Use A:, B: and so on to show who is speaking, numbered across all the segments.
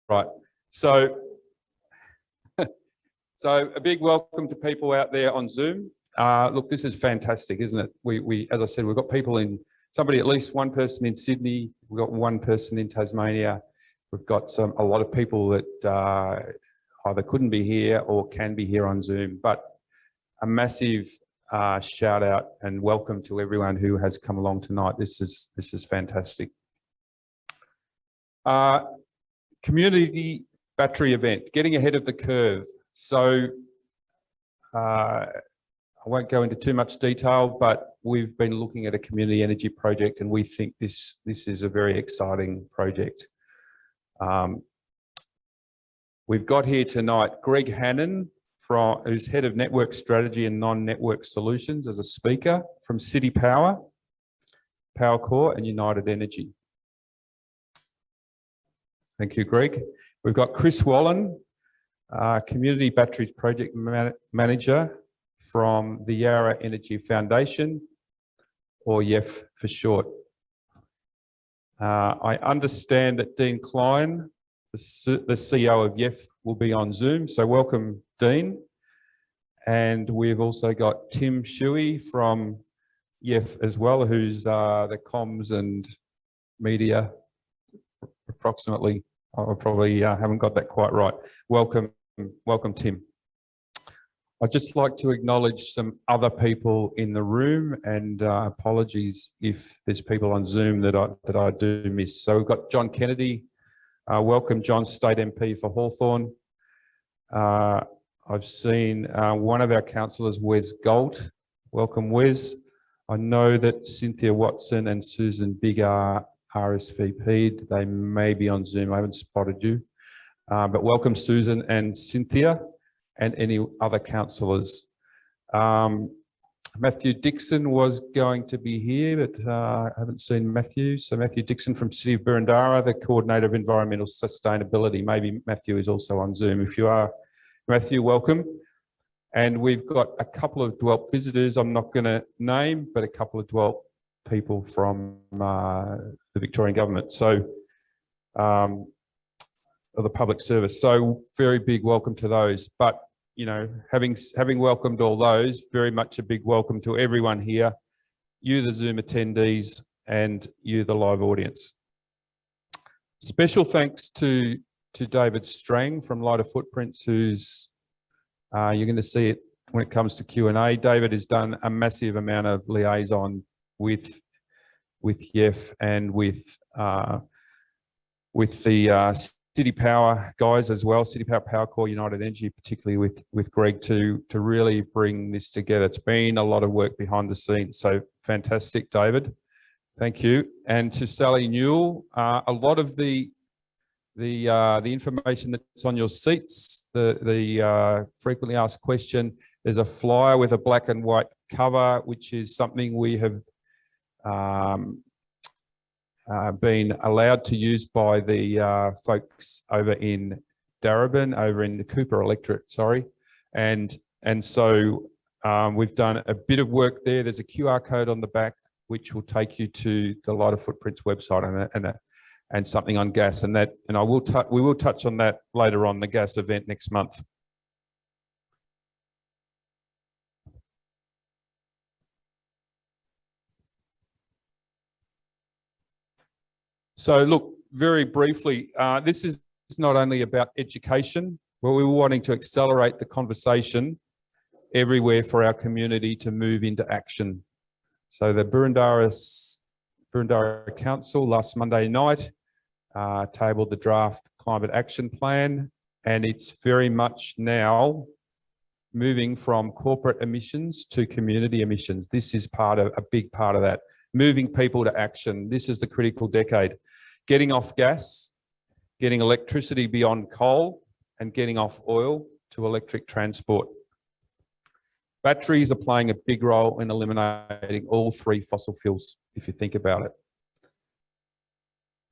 A: Right. So, so a big welcome to people out there on Zoom. Look, this is fantastic, isn't it? We, as I said, we've got people in, at least one person in Sydney. We've got one person in Tasmania. We've got a lot of people that either couldn't be here or can be here on Zoom. But a massive shout out and welcome to everyone who has come along tonight. This is fantastic. Community battery event, getting ahead of the curve. So I won't go into too much detail, but we've been looking at a community energy project, and we think this is a very exciting project. We've got here tonight Greg Hannan, who's Head of Network Strategy and Non-Network Solutions, as a speaker from Citipower, Power Core and United Energy. Thank you, Greg. We've got Chris Wallan, Community Batteries Project Manager from the Yarra Energy Foundation, or YEF for short. I understand that Dean Klein, the CEO of YEF, will be on Zoom, so welcome, Dean. And we've also got Tim Shuey from YEF as well, who's the comms and media approximately. I probably haven't got that quite right. Welcome, Tim. I'd just like to acknowledge some other people in the room, and apologies if there's people on Zoom that I do miss. So we've got John Kennedy. Welcome, John, State MP for Hawthorn. I've seen one of our councillors, Wes Galt. Welcome, Wes. I know that Cynthia Watson and Susan Big are RSVP'd. They may be on Zoom. I haven't spotted you. But welcome, Susan and Cynthia, and any other councillors. Matthew Dixon was going to be here, but I haven't seen Matthew. So Matthew Dixon from City of Boroondara, the Coordinator of Environmental Sustainability. Maybe Matthew is also on Zoom. If you are, Matthew, welcome. And we've got a couple of Dwelt visitors I'm not going to name, but a couple of Dwelt people from the Victorian Government. So, of the public service. So very big welcome to those. But, you know, having welcomed all those, very much a big welcome to everyone here, you the Zoom attendees and you the live audience. Special thanks to David Strang from Lighter Footprints, who's, you're going to see it when it comes to Q&A. David has done a massive amount of liaison with YEF and with the Citipower guys as well, Citipower, Power Core, United Energy, particularly with Greg to really bring this together. It's been a lot of work behind the scenes, so fantastic, David. Thank you. And to Sally Newell, a lot of the information that's on your seats, the frequently asked question, there's a flyer with a black and white cover, which is something we have been allowed to use by the folks over in Darabin, over in the Cooper Electorate, sorry. And so we've done a bit of work there. There's a QR code on the back, which will take you to the Lighter Footprints website and something on gas. And we will touch on that later on, the gas event next month. So look, very briefly, this is not only about education, but we were wanting to accelerate the conversation everywhere for our community to move into action. So the Boroondara Council last Monday night tabled the draft climate action plan, and it's very much now moving from corporate emissions to community emissions. This is a big part of that. Moving people to action. This is the critical decade. Getting off gas, getting electricity beyond coal, and getting off oil to electric transport. Batteries are playing a big role in eliminating all three fossil fuels, if you think about it.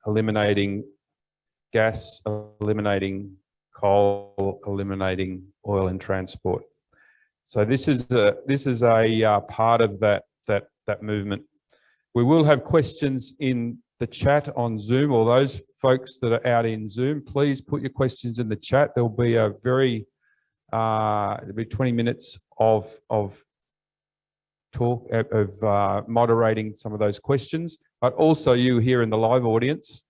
A: Eliminating gas, eliminating coal, eliminating oil and transport. So this is a part of that movement. We will have questions in the chat on Zoom, or those folks that are out in Zoom, please put your questions in the chat. There'll be a very, there'll be 20 minutes of talk, of moderating some of those questions, but also you here in the live audience,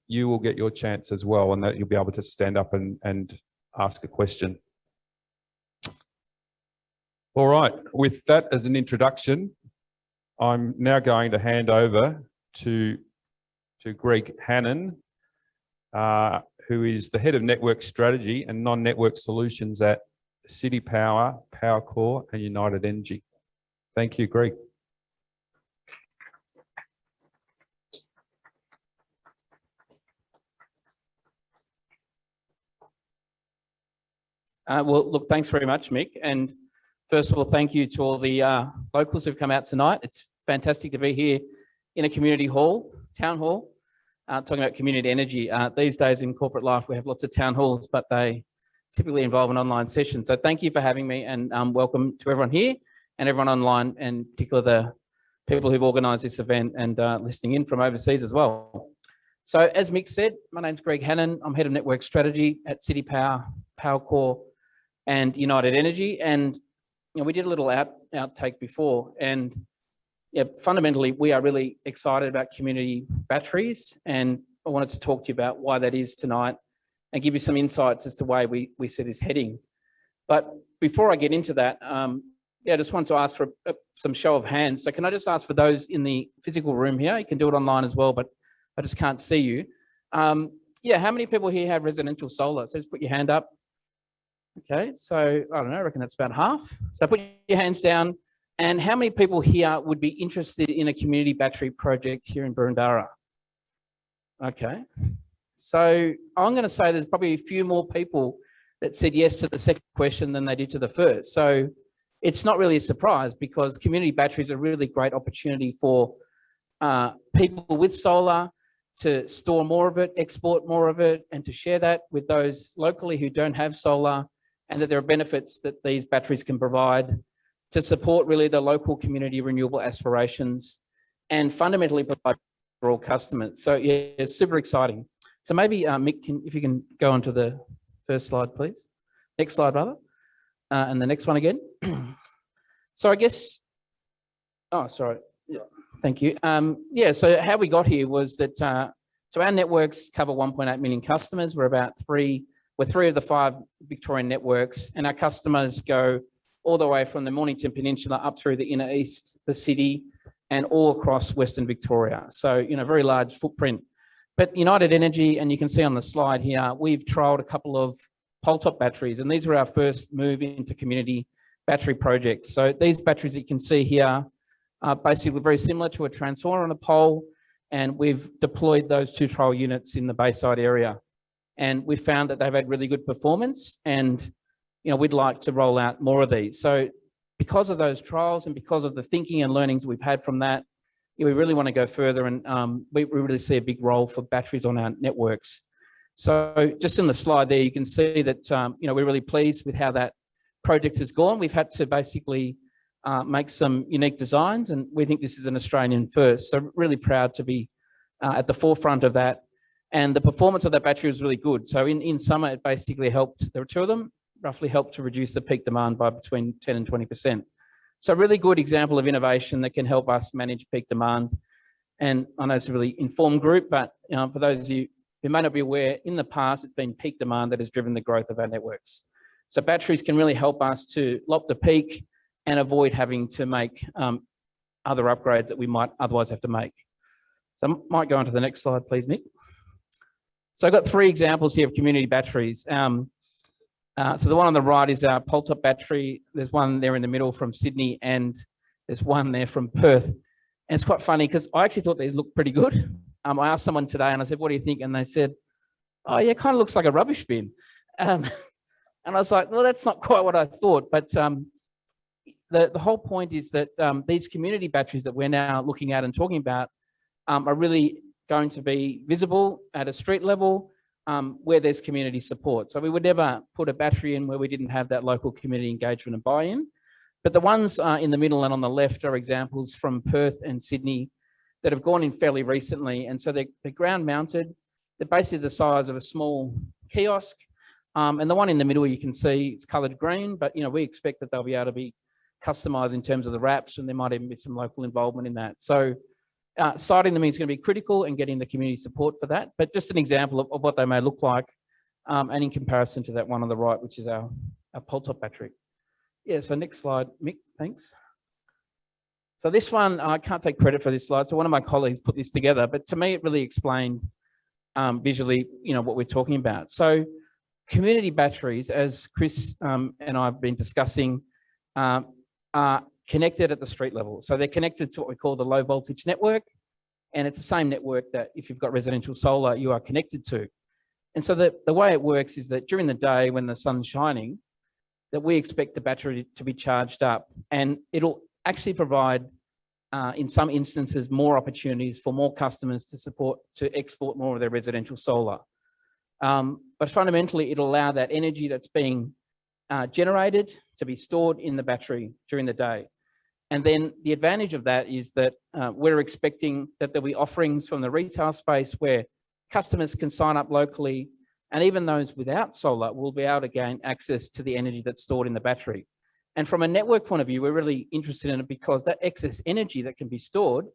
A: you will get your chance as well, and that you'll be able to stand up and ask a question. All right, with that as an introduction, I'm now going to hand over to Greg Hannan, who is the Head of Network Strategy and Non-Network Solutions at Citipower, Powercore and United Energy. Thank you, Greg.
B: Well, look, thanks very much, Mick. And first of all, thank you to all the locals who've come out tonight. It's fantastic to be here in a community hall, town hall, talking about community energy. These days in corporate life, we have lots of town halls, but they typically involve an online session. So thank you for having me, and welcome to everyone here and everyone online, and in particular the people who've organised this event and listening in from overseas as well. So as Mick said, my name's Greg Hannan. I'm Head of Network Strategy at Citipower, Powercore and United Energy. And you know, we did a little outtake before, and yeah, fundamentally, we are really excited about community batteries, and I wanted to talk to you about why that is tonight and give you some insights as to why we see this heading. But before I get into that, yeah, I just wanted to ask for some show of hands. So can I just ask for those in the physical room here? You can do it online as well, but I just can't see you. Yeah, how many people here have residential solar? So just put your hand up. Okay, so I don't know, I reckon that's about half. So put your hands down. And how many people here would be interested in a community battery project here in Boroondara? Okay, so I'm going to say there's probably a few more people that said yes to the second question than they did to the first. So it's not really a surprise, because community batteries are a really great opportunity for people with solar to store more of it, export more of it, and to share that with those locally who don't have solar, and that there are benefits that these batteries can provide to support really the local community renewable aspirations and fundamentally provide for all customers. So yeah, it's super exciting. So maybe Mick, if you can go on to the first slide, please. Next slide, rather. And the next one again. So I guess, oh, sorry. Yeah, thank you. Yeah, so how we got here was that, so our networks cover 1.8 million customers. We're three of the 5 Victorian networks, and our customers go all the way from the Mornington Peninsula up through the inner east, the city, and all across Western Victoria. So, you know, very large footprint. But United Energy, and you can see on the slide here, we've trialled a couple of pole-top batteries, and these were our first move into community battery projects. So these batteries that you can see here are basically very similar to a transformer on a pole, and we've deployed those 2 trial units in the Bayside area. And we found that they've had really good performance, and you know, we'd like to roll out more of these. So because of those trials and because of the thinking and learnings we've had from that, you know, we really want to go further, and we really see a big role for batteries on our networks. So just in the slide there, you can see that, you know, we're really pleased with how that project has gone. We've had to basically make some unique designs, and we think this is an Australian first. So really proud to be at the forefront of that. And the performance of that battery was really good. So in summer, it basically helped, there were 2 of them, roughly helped to reduce the peak demand by between 10 and 20%. So a really good example of innovation that can help us manage peak demand. And I know it's a really informed group, but for those of you who may not be aware, in the past, it's been peak demand that has driven the growth of our networks. So batteries can really help us to lock the peak and avoid having to make other upgrades that we might otherwise have to make. So I might go on to the next slide, please, Mick. So I've got 3 examples here of community batteries. So the one on the right is our pole-top battery. There's one there in the middle from Sydney, and there's one there from Perth. And it's quite funny because I actually thought these looked pretty good. I asked someone today and I said, what do you think? And they said, oh yeah, it kind of looks like a rubbish bin. And I was like, well, that's not quite what I thought. But the whole point is that these community batteries that we're now looking at and talking about are really going to be visible at a street level, where there's community support. So we would never put a battery in where we didn't have that local community engagement and buy-in. But the ones in the middle and on the left are examples from Perth and Sydney that have gone in fairly recently. And so they're ground mounted. They're basically the size of a small kiosk. And the one in the middle, you can see it's coloured green, but we expect that they'll be able to be customised in terms of the wraps, and there might even be some local involvement in that. So siting them is going to be critical and getting the community support for that. But just an example of what they may look like, and in comparison to that one on the right, which is our pole top battery. Yeah, so next slide, Mick, thanks. So this one, I can't take credit for this slide. So one of my colleagues put this together, but to me, it really explained visually, what we're talking about. So community batteries, as Chris and I have been discussing, are connected at the street level. So they're connected to what we call the low voltage network. And it's the same network that if you've got residential solar, you are connected to. And so the way it works is that during the day when the sun's shining, that we expect the battery to be charged up, and it'll actually provide, in some instances, more opportunities for more customers to export more of their residential solar. But fundamentally, it'll allow that energy that's being generated to be stored in the battery during the day. And then the advantage of that is that we're expecting that there'll be offerings from the retail space where customers can sign up locally, and even those without solar will be able to gain access to the energy that's stored in the battery. And from a network point of view, we're really interested in it because that excess energy that can be stored,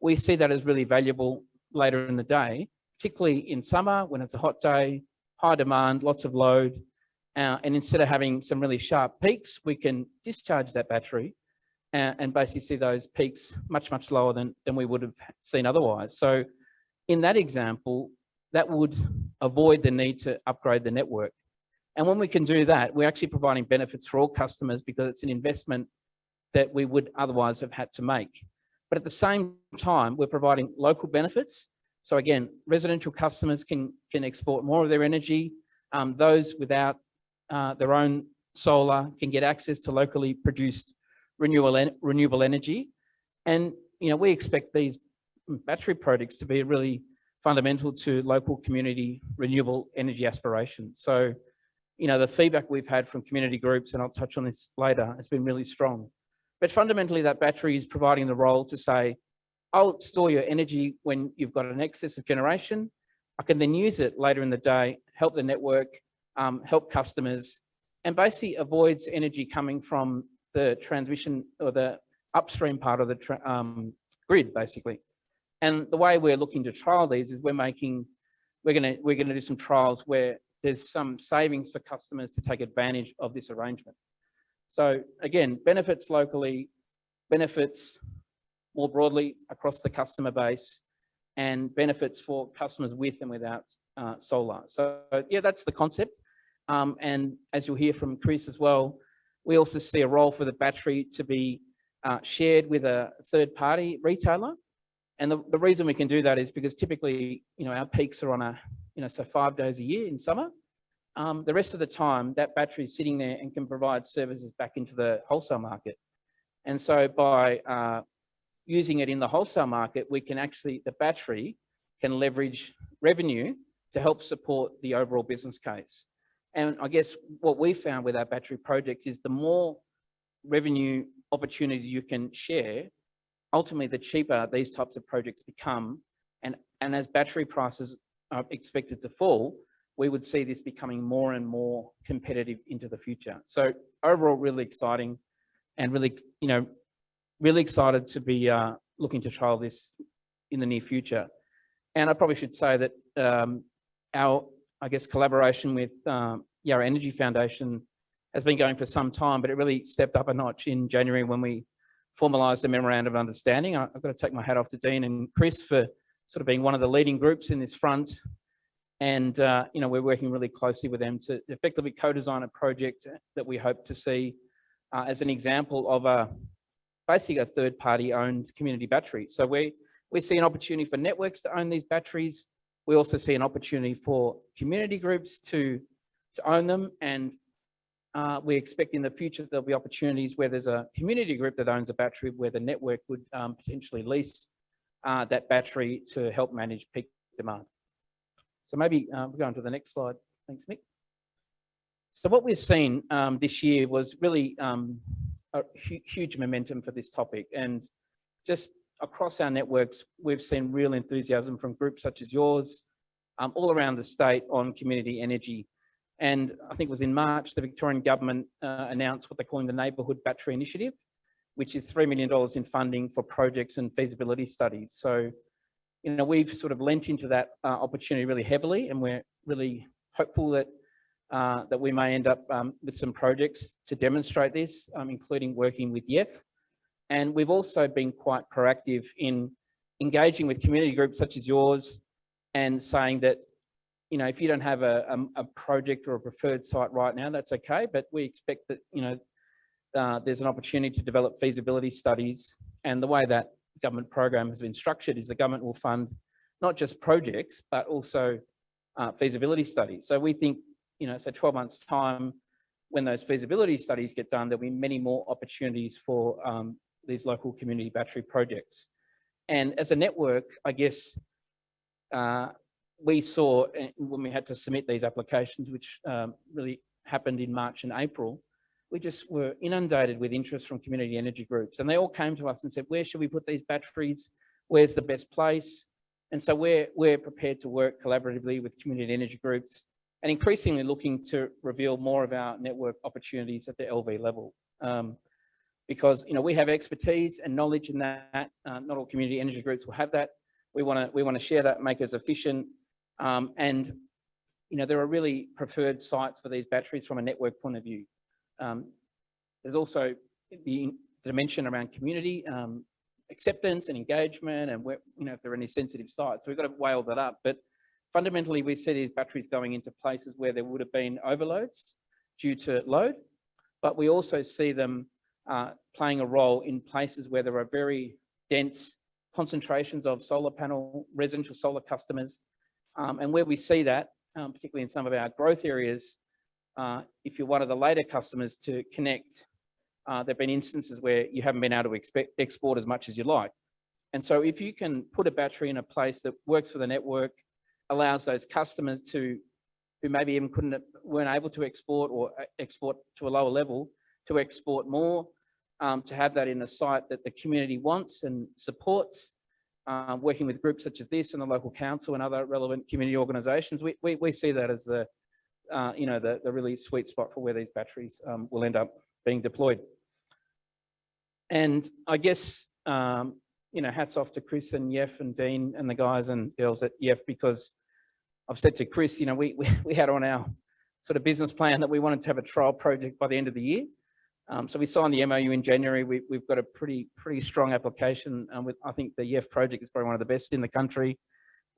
B: we see that as really valuable later in the day, particularly in summer when it's a hot day, high demand, lots of load. And instead of having some really sharp peaks, we can discharge that battery and basically see those peaks much, much lower than we would have seen otherwise. So in that example, that would avoid the need to upgrade the network. And when we can do that, we're actually providing benefits for all customers because it's an investment that we would otherwise have had to make. But at the same time, we're providing local benefits. So again, residential customers can export more of their energy. Those without their own solar can get access to locally produced renewable energy. And we expect these battery projects to be really fundamental to local community renewable energy aspirations. So, the feedback we've had from community groups, and I'll touch on this later, has been really strong. But fundamentally, that battery is providing the role to say, I'll store your energy when you've got an excess of generation. I can then use it later in the day, help the network, help customers, and basically avoids energy coming from the transmission or the upstream part of the grid, basically. And the way we're looking to trial these is we're going to do some trials where there's some savings for customers to take advantage of this arrangement. So again, benefits locally, benefits more broadly across the customer base, and benefits for customers with and without solar. So yeah, that's the concept. And as you'll hear from Chris as well, we also see a role for the battery to be shared with a third-party retailer. And the reason we can do that is because typically, our peaks are on so 5 days a year in summer. The rest of the time, that battery is sitting there and can provide services back into the wholesale market. And so by using it in the wholesale market, the battery can leverage revenue to help support the overall business case. And I guess what we found with our battery projects is the more revenue opportunities you can share, ultimately the cheaper these types of projects become. And as battery prices are expected to fall, we would see this becoming more and more competitive into the future. So overall, really exciting, and really excited to be looking to trial this in the near future. And I probably should say that our, collaboration with Yarra Energy Foundation has been going for some time, but it really stepped up a notch in January when we formalised a memorandum of understanding. I've got to take my hat off to Dean and Chris for sort of being one of the leading groups in this front. And, we're working really closely with them to effectively co-design a project that we hope to see as an example of basically a third-party owned community battery. So we see an opportunity for networks to own these batteries. We also see an opportunity for community groups to own them. And we expect in the future there'll be opportunities where there's a community group that owns a battery where the network would potentially lease that battery to help manage peak demand. So maybe we'll go on to the next slide. Thanks, Mick. So what we've seen this year was really a huge momentum for this topic. And just across our networks, we've seen real enthusiasm from groups such as yours, all around the state on community energy. And I think it was in March, the Victorian Government announced what they're calling the Neighbourhood Battery Initiative, which is $3 million in funding for projects and feasibility studies. So, you know, we've sort of lent into that opportunity really heavily, and we're really hopeful that that we may end up with some projects to demonstrate this, including working with YEF. And we've also been quite proactive in engaging with community groups such as yours and saying that, you know, if you don't have a project or a preferred site right now, that's okay. But we expect that, you know, there's an opportunity to develop feasibility studies. And the way that government program has been structured is the government will fund not just projects, but also feasibility studies. So we think, you know, so 12 months time, when those feasibility studies get done, there'll be many more opportunities for these local community battery projects. And as a network, I guess, we saw when we had to submit these applications, which really happened in March and April, we just were inundated with interest from community energy groups. And they all came to us and said, where should we put these batteries? Where's the best place? And so we're prepared to work collaboratively with community energy groups and increasingly looking to reveal more of our network opportunities at the LV level. Because, you know, we have expertise and knowledge in that. Not all community energy groups will have that. We want to share that, make us efficient. And, you know, there are really preferred sites for these batteries from a network point of view. There's also the dimension around community acceptance and engagement, and where, you know, if there are any sensitive sites. So we've got to weigh all that up. But fundamentally, we see these batteries going into places where there would have been overloads due to load, but we also see them playing a role in places where there are very dense concentrations of solar panel, residential solar customers. And where we see that, particularly in some of our growth areas, if you're one of the later customers to connect, there have been instances where you haven't been able to export as much as you like. And so if you can put a battery in a place that works for the network, allows those customers who maybe even weren't able to export or export to a lower level, to export more, to have that in a site that the community wants and supports, working with groups such as this and the local council and other relevant community organisations, we see that as the you know, the really sweet spot for where these batteries will end up being deployed. And I guess, you know, hats off to Chris and Yef and Dean and the guys and girls at Yef, because I've said to Chris, you know, we had on our sort of business plan that we wanted to have a trial project by the end of the year. So we signed the MOU in January. We've got a pretty strong application with, I think the Yef project is probably one of the best in the country.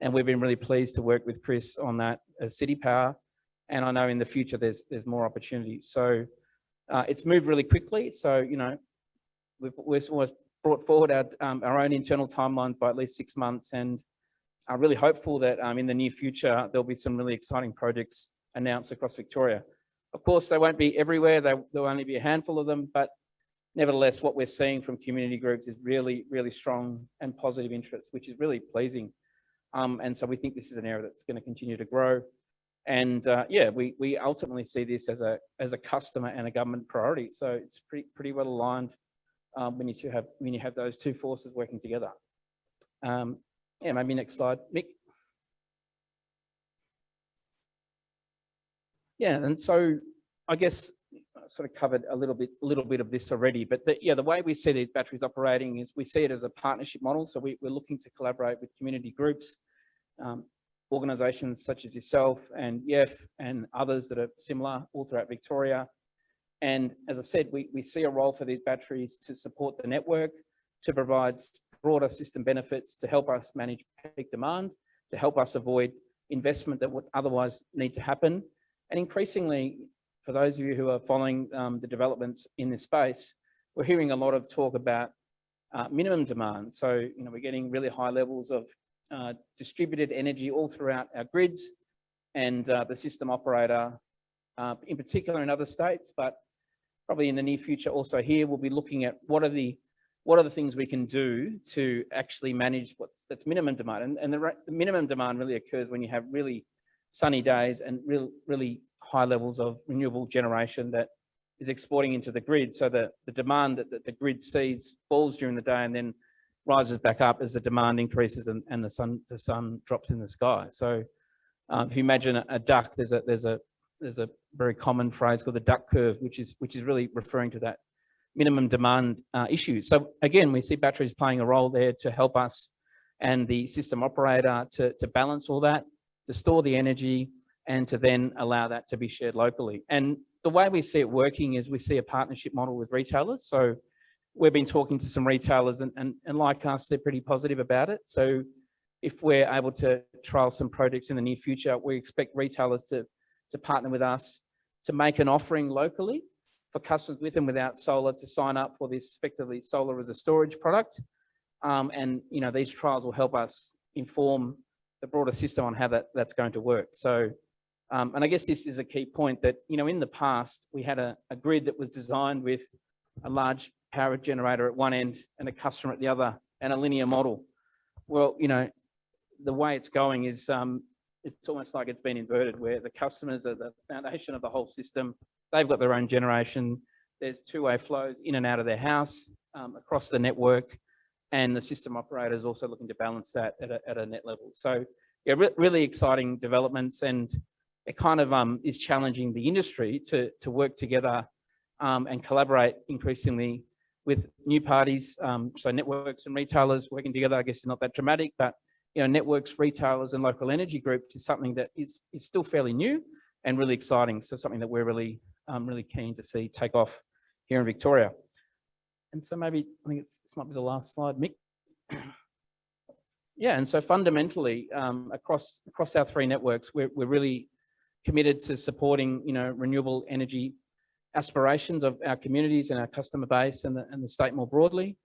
B: And we've been really pleased to work with Chris on that as Citipower. And I know in the future there's more opportunities. So it's moved really quickly. So, you know, we've always brought forward our own internal timelines by at least 6 months, and are really hopeful that in the near future there'll be some really exciting projects announced across Victoria. Of course, they won't be everywhere. There'll only be a handful of them, but nevertheless, what we're seeing from community groups is really strong and positive interest, which is really pleasing. And so we think this is an area that's going to continue to grow. And yeah, we ultimately see this as a customer and a government priority. So it's pretty well aligned when you have those two forces working together. Yeah, maybe next slide, Mick. Yeah, and so I guess I sort of covered a little bit of this already, but the way we see these batteries operating is we see it as a partnership model. So we're looking to collaborate with community groups, organisations such as yourself and YEF and others that are similar all throughout Victoria. And as I said, we see a role for these batteries to support the network, to provide broader system benefits, to help us manage peak demand, to help us avoid investment that would otherwise need to happen. And increasingly, for those of you who are following the developments in this space, we're hearing a lot of talk about minimum demand. So, you know, we're getting really high levels of distributed energy all throughout our grids, and the system operator, in particular in other states, but probably in the near future also here, we'll be looking at what are the things we can do to actually manage that's minimum demand. And the minimum demand really occurs when you have really sunny days and really high levels of renewable generation that is exporting into the grid. So the demand that the grid sees falls during the day, and then rises back up as the demand increases and the sun drops in the sky. So if you imagine a duck, there's a very common phrase called the duck curve, which is really referring to that minimum demand issue. So again, we see batteries playing a role there to help us and the system operator to balance all that, to store the energy, and to then allow that to be shared locally. And the way we see it working is we see a partnership model with retailers. So we've been talking to some retailers and like us, they're pretty positive about it. So if we're able to trial some projects in the near future, we expect retailers to partner with us to make an offering locally for customers with and without solar to sign up for this effectively solar as a storage product. And these trials will help us inform the broader system on how that's going to work. So, and I guess this is a key point that, in the past, we had a grid that was designed with a large power generator at one end and a customer at the other, and a linear model. Well, the way it's going is it's almost like it's been inverted, where the customers are the foundation of the whole system. They've got their own generation. There's two-way flows in and out of their house, across the network, and the system operator is also looking to balance that at a net level. So, yeah, really exciting developments, and it kind of is challenging the industry to work together and collaborate increasingly with new parties. So networks and retailers working together, I guess, is not that dramatic, but networks, retailers, and local energy groups is something that is still fairly new and really exciting. So something that we're really keen to see take off here in Victoria. And so maybe, I think this might be the last slide, Mick. Yeah, and so fundamentally, across our three networks, we're really committed to supporting, renewable energy aspirations of our communities and our customer base and the state more broadly.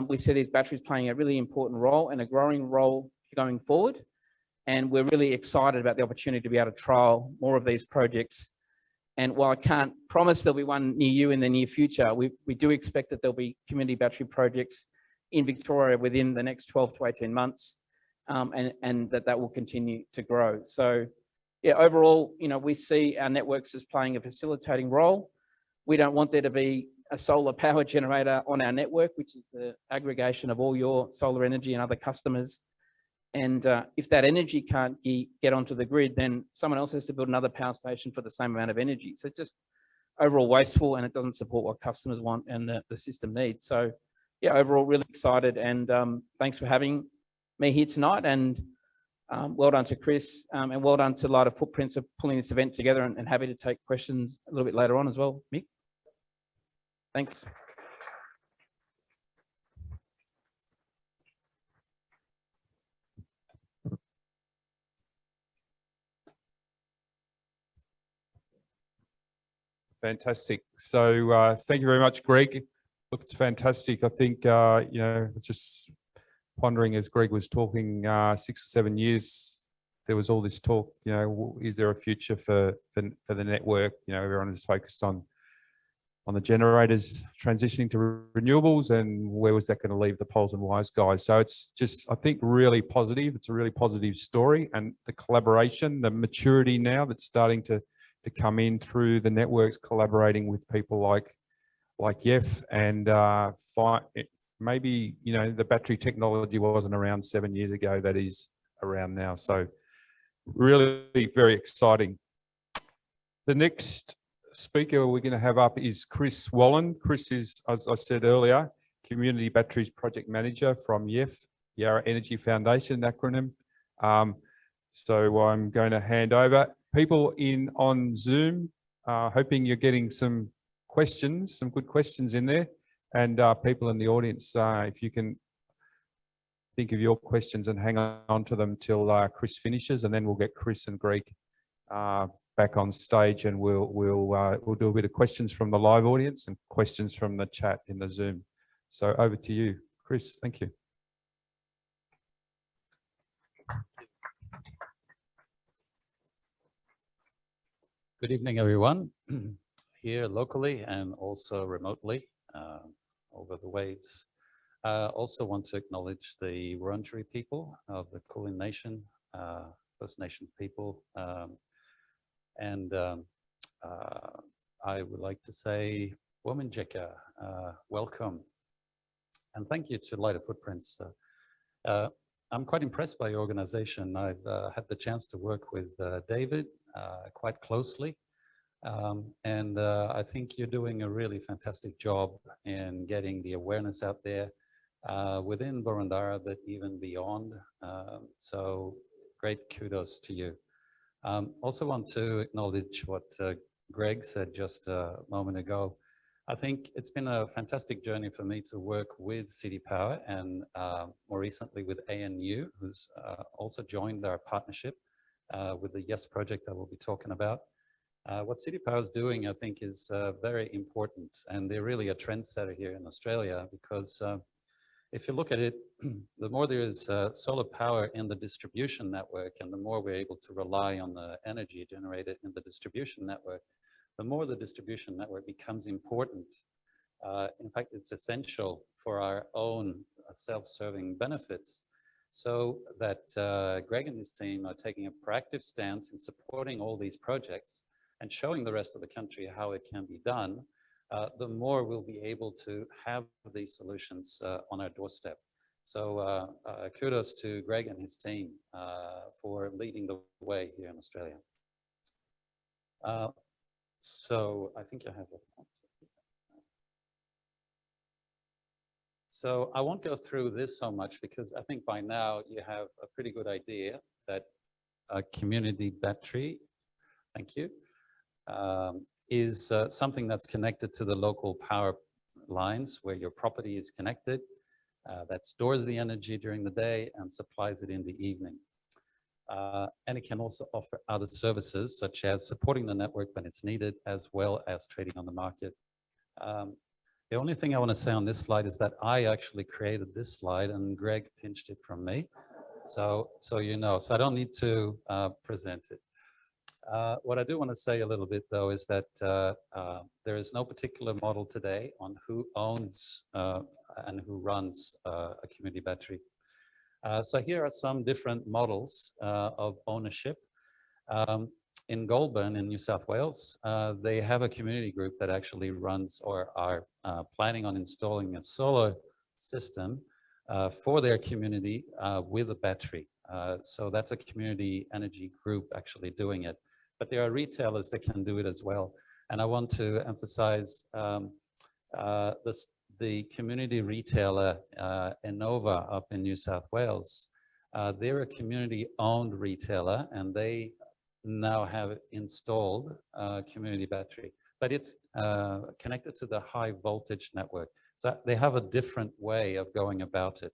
B: We see these batteries playing a really important role and a growing role going forward. And we're really excited about the opportunity to be able to trial more of these projects. And while I can't promise there'll be one near you in the near future, we do expect that there'll be community battery projects in Victoria within the next 12 to 18 months, and that will continue to grow. So, yeah, overall, we see our networks as playing a facilitating role. We don't want there to be a solar power generator on our network, which is the aggregation of all your solar energy and other customers. And if that energy can't get onto the grid, then someone else has to build another power station for the same amount of energy. So it's just overall wasteful, and it doesn't support what customers want and the system needs. So yeah, overall really excited, and thanks for having me here tonight, and well done to Chris, and well done to Lighter Footprints for pulling this event together, and happy to take questions a little bit later on as well, Mick. Thanks.
A: Fantastic. So thank you very much, Greg. Look, it's fantastic. I think, just pondering as Greg was talking, 6 or 7 years, there was all this talk, is there a future for the network? Everyone is focused on the generators transitioning to renewables, and where was that going to leave the poles and wires guys? So it's just, I think, really positive. It's a really positive story, and the collaboration, the maturity now that's starting to come in through the networks, collaborating with people like YEF, and maybe, the battery technology wasn't around 7 years ago, that is around now. So really very exciting. The next speaker we're going to have up is Chris Wallan. Chris is, as I said earlier, Community Batteries Project Manager from YEF, Yarra Energy Foundation acronym. So I'm going to hand over. People on Zoom, hoping you're getting some questions, some good questions in there. And people in the audience, if you can think of your questions and hang on to them till Chris finishes, and then we'll get Chris and Greg back on stage, and we'll do a bit of questions from the live audience and questions from the chat in the Zoom. So over to you, Chris. Thank you.
C: Good evening, everyone, here locally and also remotely over the waves. Also want to acknowledge the Wurundjeri people of the Kulin Nation, First Nation people, and I would like to say, Wominjeka, welcome. And thank you to Lighter Footprints. I'm quite impressed by your organization. I've had the chance to work with David quite closely. I think you're doing a really fantastic job in getting the awareness out there within Boroondara, but even beyond. So great kudos to you. Also want to acknowledge what Greg said just a moment ago. I think it's been a fantastic journey for me to work with Citipower and more recently with ANU, who's also joined our partnership with the YES project that we'll be talking about. What Citipower is doing, I think, is very important, and they're really a trendsetter here in Australia because if you look at it, the more there is solar power in the distribution network and the more we're able to rely on the energy generated in the distribution network, the more the distribution network becomes important. In fact, it's essential for our own self-serving benefits, so that Greg and his team are taking a proactive stance in supporting all these projects and showing the rest of the country how it can be done. The more we'll be able to have these solutions on our doorstep. So kudos to Greg and his team for leading the way here in Australia. So I think I have a... So I won't go through this so much because I think by now you have a pretty good idea that a community battery, thank you, is something that's connected to the local power lines where your property is connected, that stores the energy during the day and supplies it in the evening. And it can also offer other services such as supporting the network when it's needed, as well as trading on the market. The only thing I want to say on this slide is that I actually created this slide and Greg pinched it from me. So you know, so I don't need to present it. What I do want to say a little bit though is that there is no particular model today on who owns and who runs a community battery. So here are some different models of ownership. In Goulburn in New South Wales, they have a community group that actually runs or are planning on installing a solar system for their community with a battery. So that's a community energy group actually doing it. But there are retailers that can do it as well. And I want to emphasize the community retailer Innova up in New South Wales. They're a community-owned retailer, and they now have installed a community battery, but it's connected to the high voltage network. So they have a different way of going about it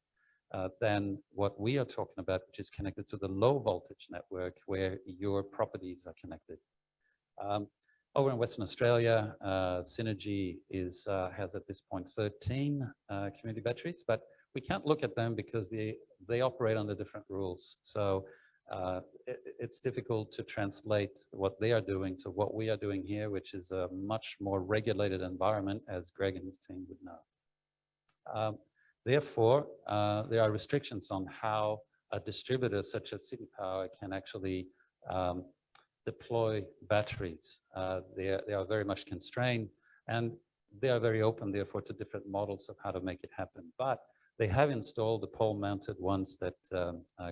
C: than what we are talking about, which is connected to the low voltage network where your properties are connected. Over in Western Australia, Synergy has at this point 13 community batteries, but we can't look at them because they operate under different rules. So it's difficult to translate what they are doing to what we are doing here, which is a much more regulated environment, as Greg and his team would know. Therefore, there are restrictions on how a distributor such as Citipower can actually deploy batteries. They are very much constrained, and they are very open, therefore, to different models of how to make it happen. But they have installed the pole-mounted ones that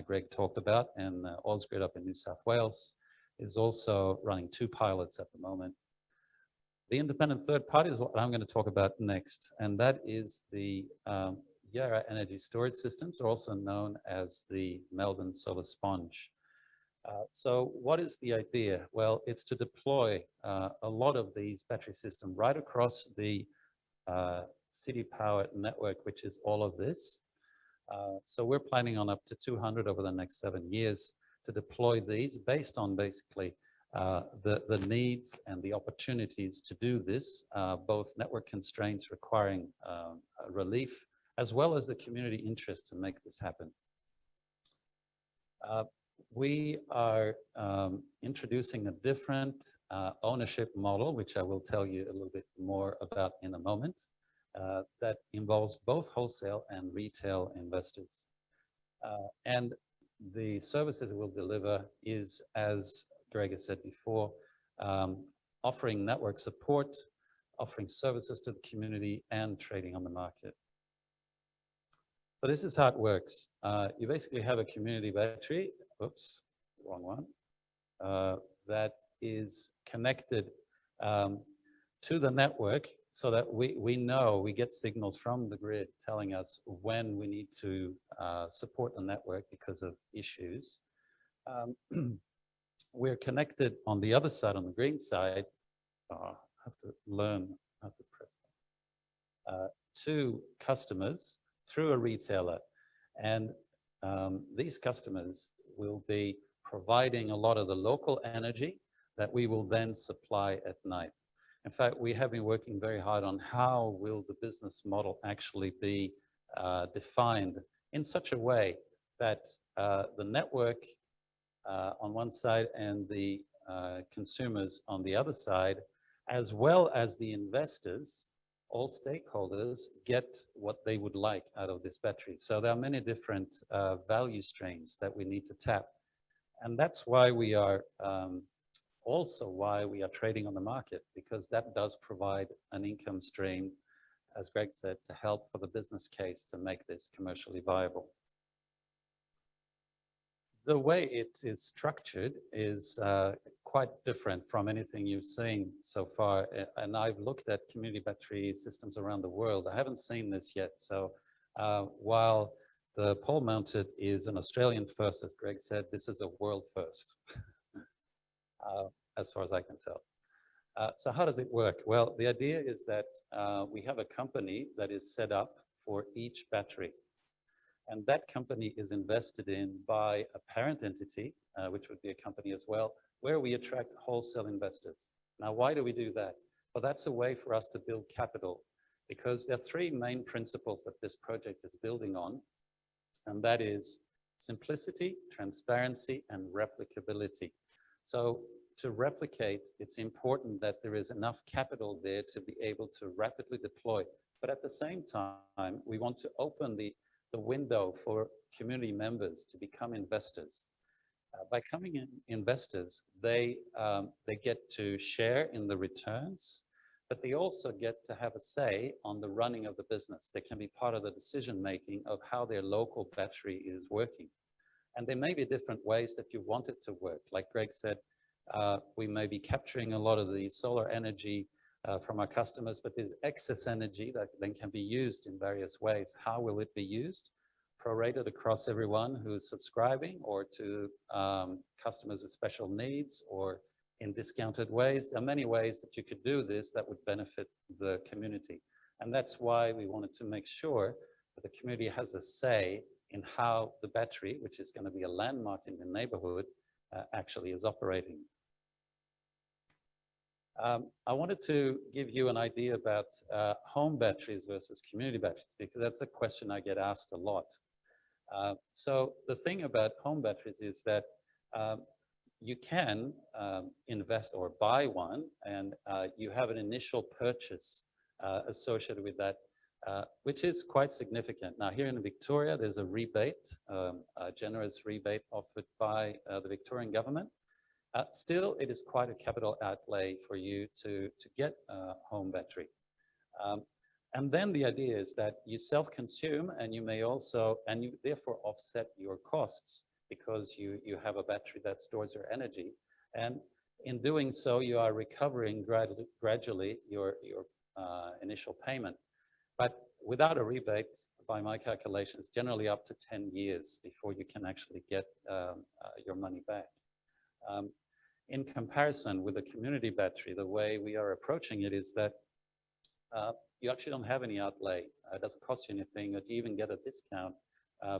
C: Greg talked about, and Ausgrid up in New South Wales is also running 2 pilots at the moment. The independent third party is what I'm going to talk about next, and that is the Yarra energy storage systems, also known as the Melbourne solar sponge. So what is the idea? Well, it's to deploy a lot of these battery systems right across the Citipower network, which is all of this. So we're planning on up to 200 over the next 7 years to deploy these based on basically the needs and the opportunities to do this, both network constraints requiring relief, as well as the community interest to make this happen. We are introducing a different ownership model, which I will tell you a little bit more about in a moment, that involves both wholesale and retail investors. And the services we'll deliver is, as Greg has said before, offering network support, offering services to the community, and trading on the market. So this is how it works. You basically have a community battery, oops, wrong one, that is connected to the network so that we know, we get signals from the grid telling us when we need to support the network because of issues. We're connected on the other side, on the green side, I have to learn how to press, to customers through a retailer. And these customers will be providing a lot of the local energy that we will then supply at night. In fact, we have been working very hard on how will the business model actually be defined in such a way that the network on one side and the consumers on the other side, as well as the investors, all stakeholders, get what they would like out of this battery. So there are many different value streams that we need to tap. And that's why we are also why we are trading on the market, because that does provide an income stream, as Greg said, to help for the business case to make this commercially viable. The way it is structured is quite different from anything you've seen so far. And I've looked at community battery systems around the world. I haven't seen this yet. So while the pole mounted is an Australian first, as Greg said, this is a world first, as far as I can tell. So how does it work? Well, the idea is that we have a company that is set up for each battery. And that company is invested in by a parent entity, which would be a company as well, where we attract wholesale investors. Now, why do we do that? Well, that's a way for us to build capital, because there are three main principles that this project is building on, and that is simplicity, transparency, and replicability. So to replicate, it's important that there is enough capital there to be able to rapidly deploy. But at the same time, we want to open the window for community members to become investors. By coming in investors, they get to share in the returns, but they also get to have a say on the running of the business. They can be part of the decision-making of how their local battery is working. And there may be different ways that you want it to work. Like Greg said, we may be capturing a lot of the solar energy from our customers, but there's excess energy that then can be used in various ways. How will it be used? Prorated across everyone who's subscribing, or to customers with special needs, or in discounted ways. There are many ways that you could do this that would benefit the community. And that's why we wanted to make sure that the community has a say in how the battery, which is going to be a landmark in the neighborhood, actually is operating. I wanted to give you an idea about home batteries versus community batteries, because that's a question I get asked a lot. So the thing about home batteries is that you can invest or buy one, and you have an initial purchase associated with that, which is quite significant. Now, here in Victoria, there's a rebate, a generous rebate offered by the Victorian Government. Still, it is quite a capital outlay for you to get a home battery. And then the idea is that you self-consume, and you may also, and you therefore offset your costs, because you have a battery that stores your energy. And in doing so, you are recovering gradually your initial payment. But without a rebate, by my calculations, generally up to 10 years before you can actually get your money back. In comparison with a community battery, the way we are approaching it is that you actually don't have any outlay. It doesn't cost you anything, or you even get a discount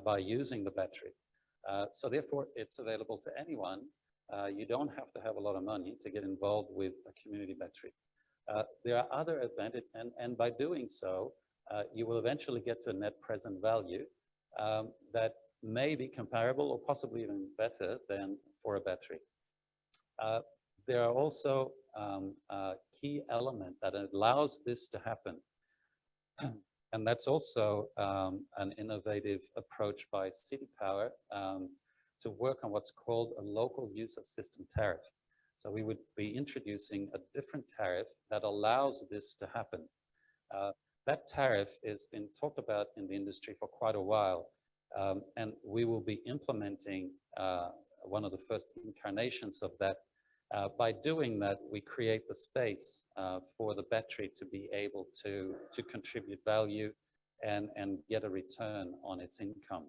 C: by using the battery. So therefore, it's available to anyone. You don't have to have a lot of money to get involved with a community battery. There are other advantages, and by doing so, you will eventually get to a net present value that may be comparable or possibly even better than for a battery. There are also a key element that allows this to happen. And that's also an innovative approach by Citipower to work on what's called a local use of system tariff. So we would be introducing a different tariff that allows this to happen. that tariff has been talked about in the industry for quite a while, and we will be implementing one of the first incarnations of that. By doing that, we create the space for the battery to be able to contribute value and get a return on its income.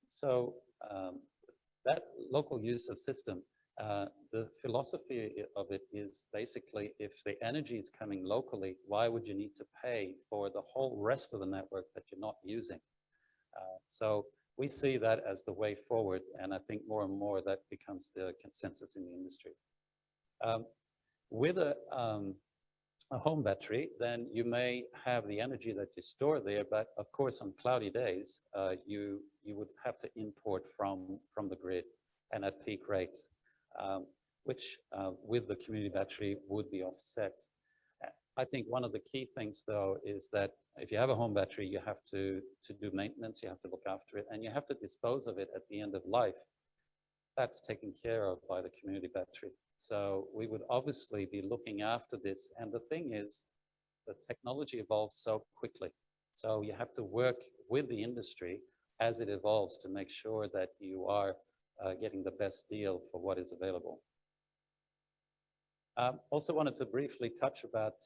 C: So that local use of system, the philosophy of it is basically, if the energy is coming locally, why would you need to pay for the whole rest of the network that you're not using? So we see that as the way forward, and I think more and more that becomes the consensus in the industry. With a home battery, then you may have the energy that you store there, but of course on cloudy days, you would have to import from the grid and at peak rates, which with the community battery would be offset. I think one of the key things though is that if you have a home battery, you have to do maintenance, you have to look after it, and you have to dispose of it at the end of life. That's taken care of by the community battery. So we would obviously be looking after this. And the thing is, the technology evolves so quickly. So you have to work with the industry as it evolves to make sure that you are getting the best deal for what is available. Also wanted to briefly touch about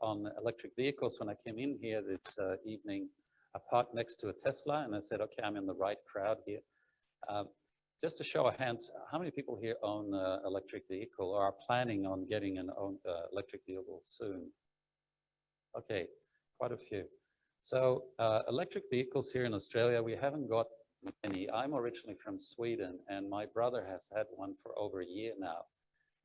C: on electric vehicles. When I came in here this evening, I parked next to a Tesla and I said, okay, I'm in the right crowd here. Just to show of hands, how many people here own an electric vehicle or are planning on getting an electric vehicle soon? Okay, quite a few. So electric vehicles here in Australia, we haven't got many. I'm originally from Sweden and my brother has had one for over a year now.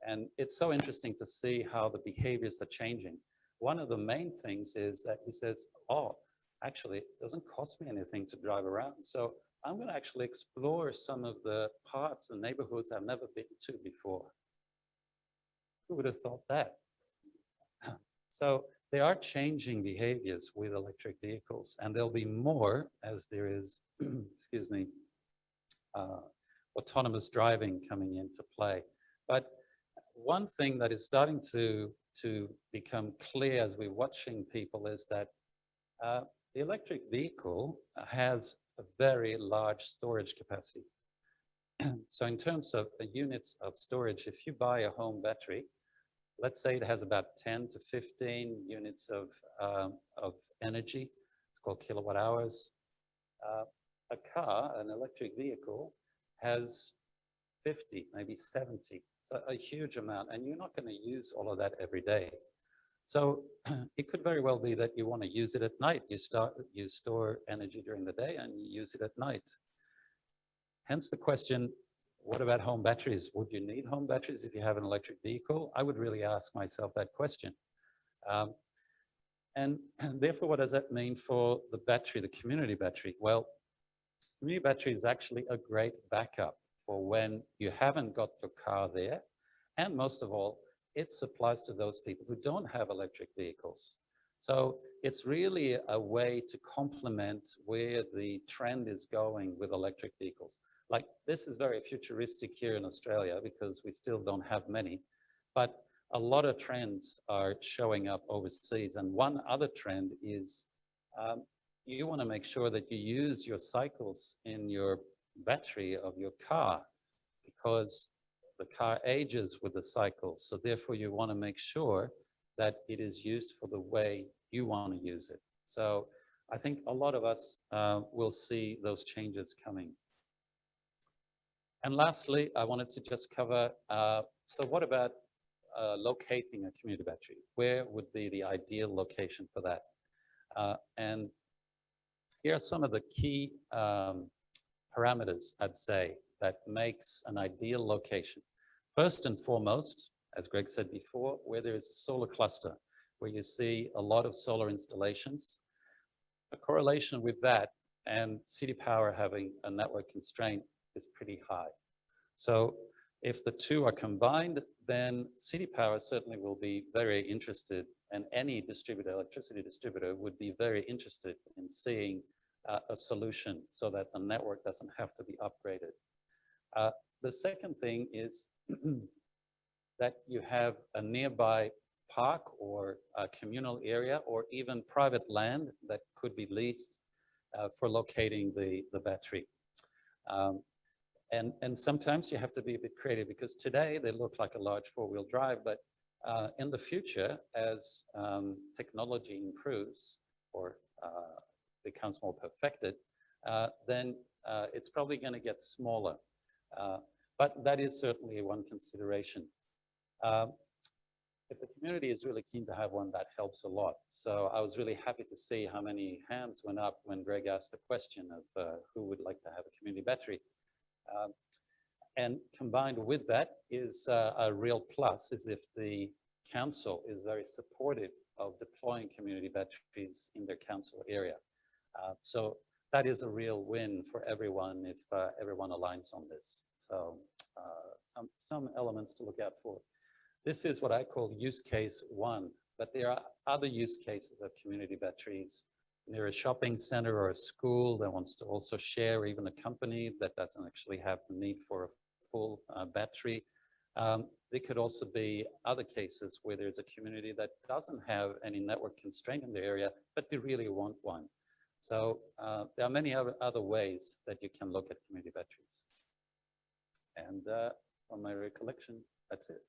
C: And it's so interesting to see how the behaviors are changing. One of the main things is that he says, oh, actually, it doesn't cost me anything to drive around. So I'm going to actually explore some of the parts and neighborhoods I've never been to before. Who would have thought that? So there are changing behaviors with electric vehicles, and there'll be more as there is, excuse me, autonomous driving coming into play. But one thing that is starting to become clear as we're watching people is that the electric vehicle has a very large storage capacity. So in terms of the units of storage, if you buy a home battery, let's say it has about 10 to 15 units of energy, it's called kilowatt hours. A car, an electric vehicle, has 50, maybe 70. It's a huge amount, and you're not going to use all of that every day. So it could very well be that you want to use it at night. You store energy during the day and you use it at night. Hence the question, what about home batteries? Would you need home batteries if you have an electric vehicle? I would really ask myself that question. And therefore, what does that mean for the battery, the community battery? Well, community battery is actually a great backup for when you haven't got your car there. And most of all, it supplies to those people who don't have electric vehicles. So it's really a way to complement where the trend is going with electric vehicles. Like, this is very futuristic here in Australia because we still don't have many, but a lot of trends are showing up overseas. And one other trend is you want to make sure that you use your cycles in your battery of your car, because the car ages with the cycles. So therefore you want to make sure that it is used for the way you want to use it. So I think a lot of us will see those changes coming. And lastly, I wanted to just cover, so what about locating a community battery? Where would be the ideal location for that? And here are some of the key parameters, I'd say, that makes an ideal location. First and foremost, as Greg said before, where there is a solar cluster, where you see a lot of solar installations. A correlation with that and Citipower having a network constraint is pretty high. So if the two are combined, then Citipower certainly will be very interested, and any distributor, electricity distributor, would be very interested in seeing a solution so that the network doesn't have to be upgraded. The second thing is that you have a nearby park or a communal area or even private land that could be leased for locating the battery. And sometimes you have to be a bit creative because today they look like a large four-wheel drive, but in the future, as technology improves or becomes more perfected, then it's probably going to get smaller. But that is certainly one consideration. If the community is really keen to have one, that helps a lot. So I was really happy to see how many hands went up when Greg asked the question of who would like to have a community battery. And combined with that is a real plus is if the council is very supportive of deploying community batteries in their council area. So that is a real win for everyone if everyone aligns on this. So some elements to look out for. This is what I call use case one, but there are other use cases of community batteries. Near a shopping center or a school that wants to also share, even a company that doesn't actually have the need for a full battery. There could also be other cases where there's a community that doesn't have any network constraint in the area, but they really want one. So there are many other ways that you can look at community batteries. And on my recollection, that's it.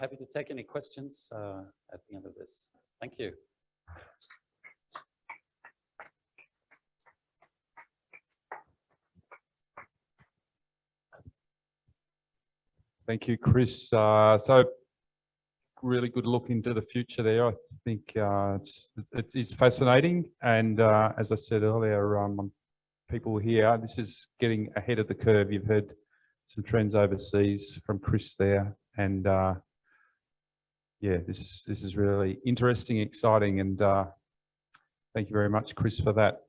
C: Happy to take any questions at the end of this. Thank you.
A: Thank you, Chris. So really good look into the future there. I think it is fascinating. And as I said earlier, people here, this is getting ahead of the curve. You've heard some trends overseas from Chris there. And yeah, this is really interesting, exciting. And thank you very much, Chris, for that.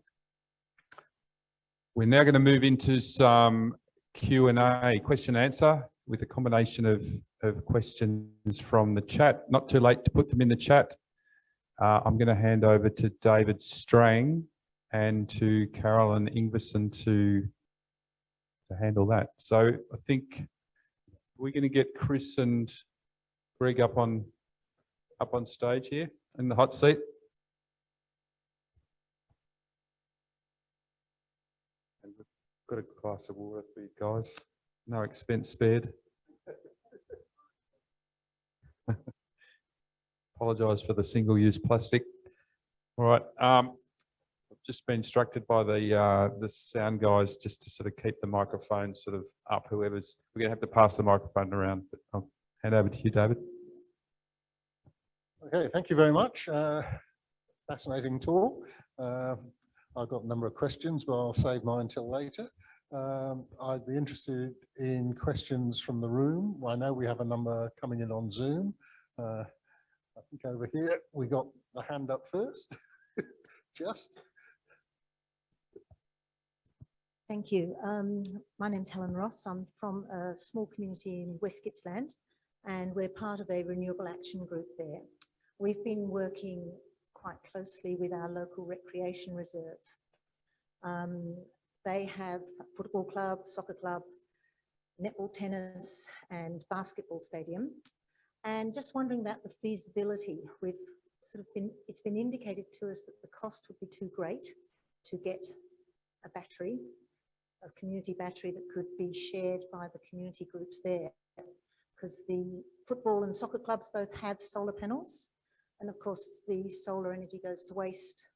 A: We're now going to move into some Q&A, question and answer, with a combination of questions from the chat. Not too late to put them in the chat. I'm going to hand over to David Strang and to Carolyn Ingverson to handle that. So I think we're going to get Chris and Greg up on stage here in the hot seat. And we've got a glass of water for you guys. No expense spared. Apologise for the single-use plastic. All right. I've just been instructed by the sound guys just to sort of keep the microphone sort of up. We're going to have to pass the microphone around. But I'll hand over to you, David.
D: Okay, thank you very much. Fascinating talk. I've got a number of questions, but I'll save mine till later. I'd be interested in questions from the room. I know we have a number coming in on Zoom. I think over here we got the hand up first. Just.
E: Thank you. My name's Helen Ross. I'm from a small community in West Gippsland, and we're part of a renewable action group there. We've been working quite closely with our local recreation reserve. They have a football club, soccer club, netball, tennis and basketball stadium. And just wondering about the feasibility. It's been indicated to us that the cost would be too great to get a battery, a community battery that could be shared by the community groups there. Because the football and soccer clubs both have solar panels. And of course, the solar energy goes to waste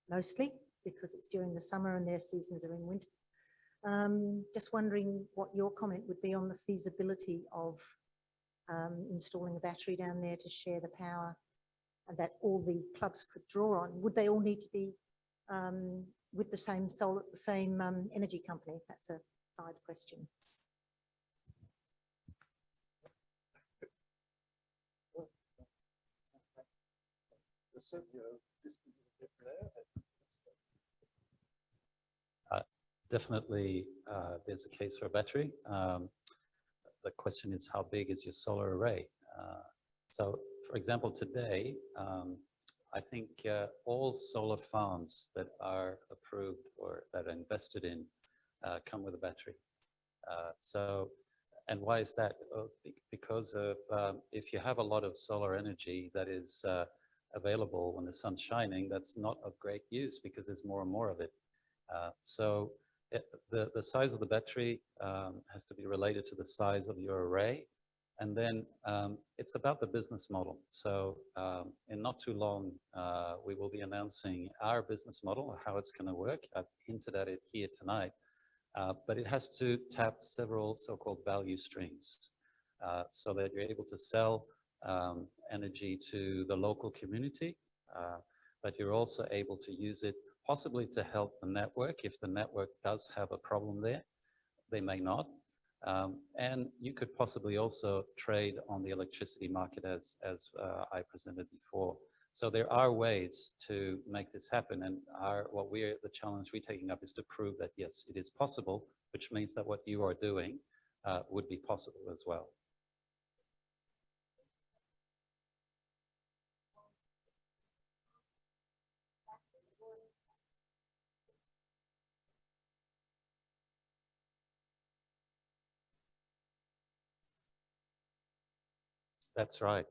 E: mostly, because it's during the summer and their seasons are in winter. Just wondering what your comment would be on the feasibility of installing a battery down there to share the power and that all the clubs could draw on. Would they all need to be with the same energy company? That's a side question.
C: Definitely, there's a case for a battery. The question is, how big is your solar array? So, for example, today, I think all solar farms that are approved or that are invested in come with a battery. So And why is that? Because of if you have a lot of solar energy that is available when the sun's shining, that's not of great use because there's more and more of it. So the size of the battery has to be related to the size of your array. And then it's about the business model. So in not too long, we will be announcing our business model, how it's going to work. I've hinted at it here tonight. But it has to tap several so-called value streams so that you're able to sell energy to the local community, but you're also able to use it possibly to help the network if the network does have a problem there. They may not. And you could possibly also trade on the electricity market as I presented before. So there are ways to make this happen, and the challenge we're taking up is to prove that yes, it is possible, which means that what you are doing would be possible as well. That's right.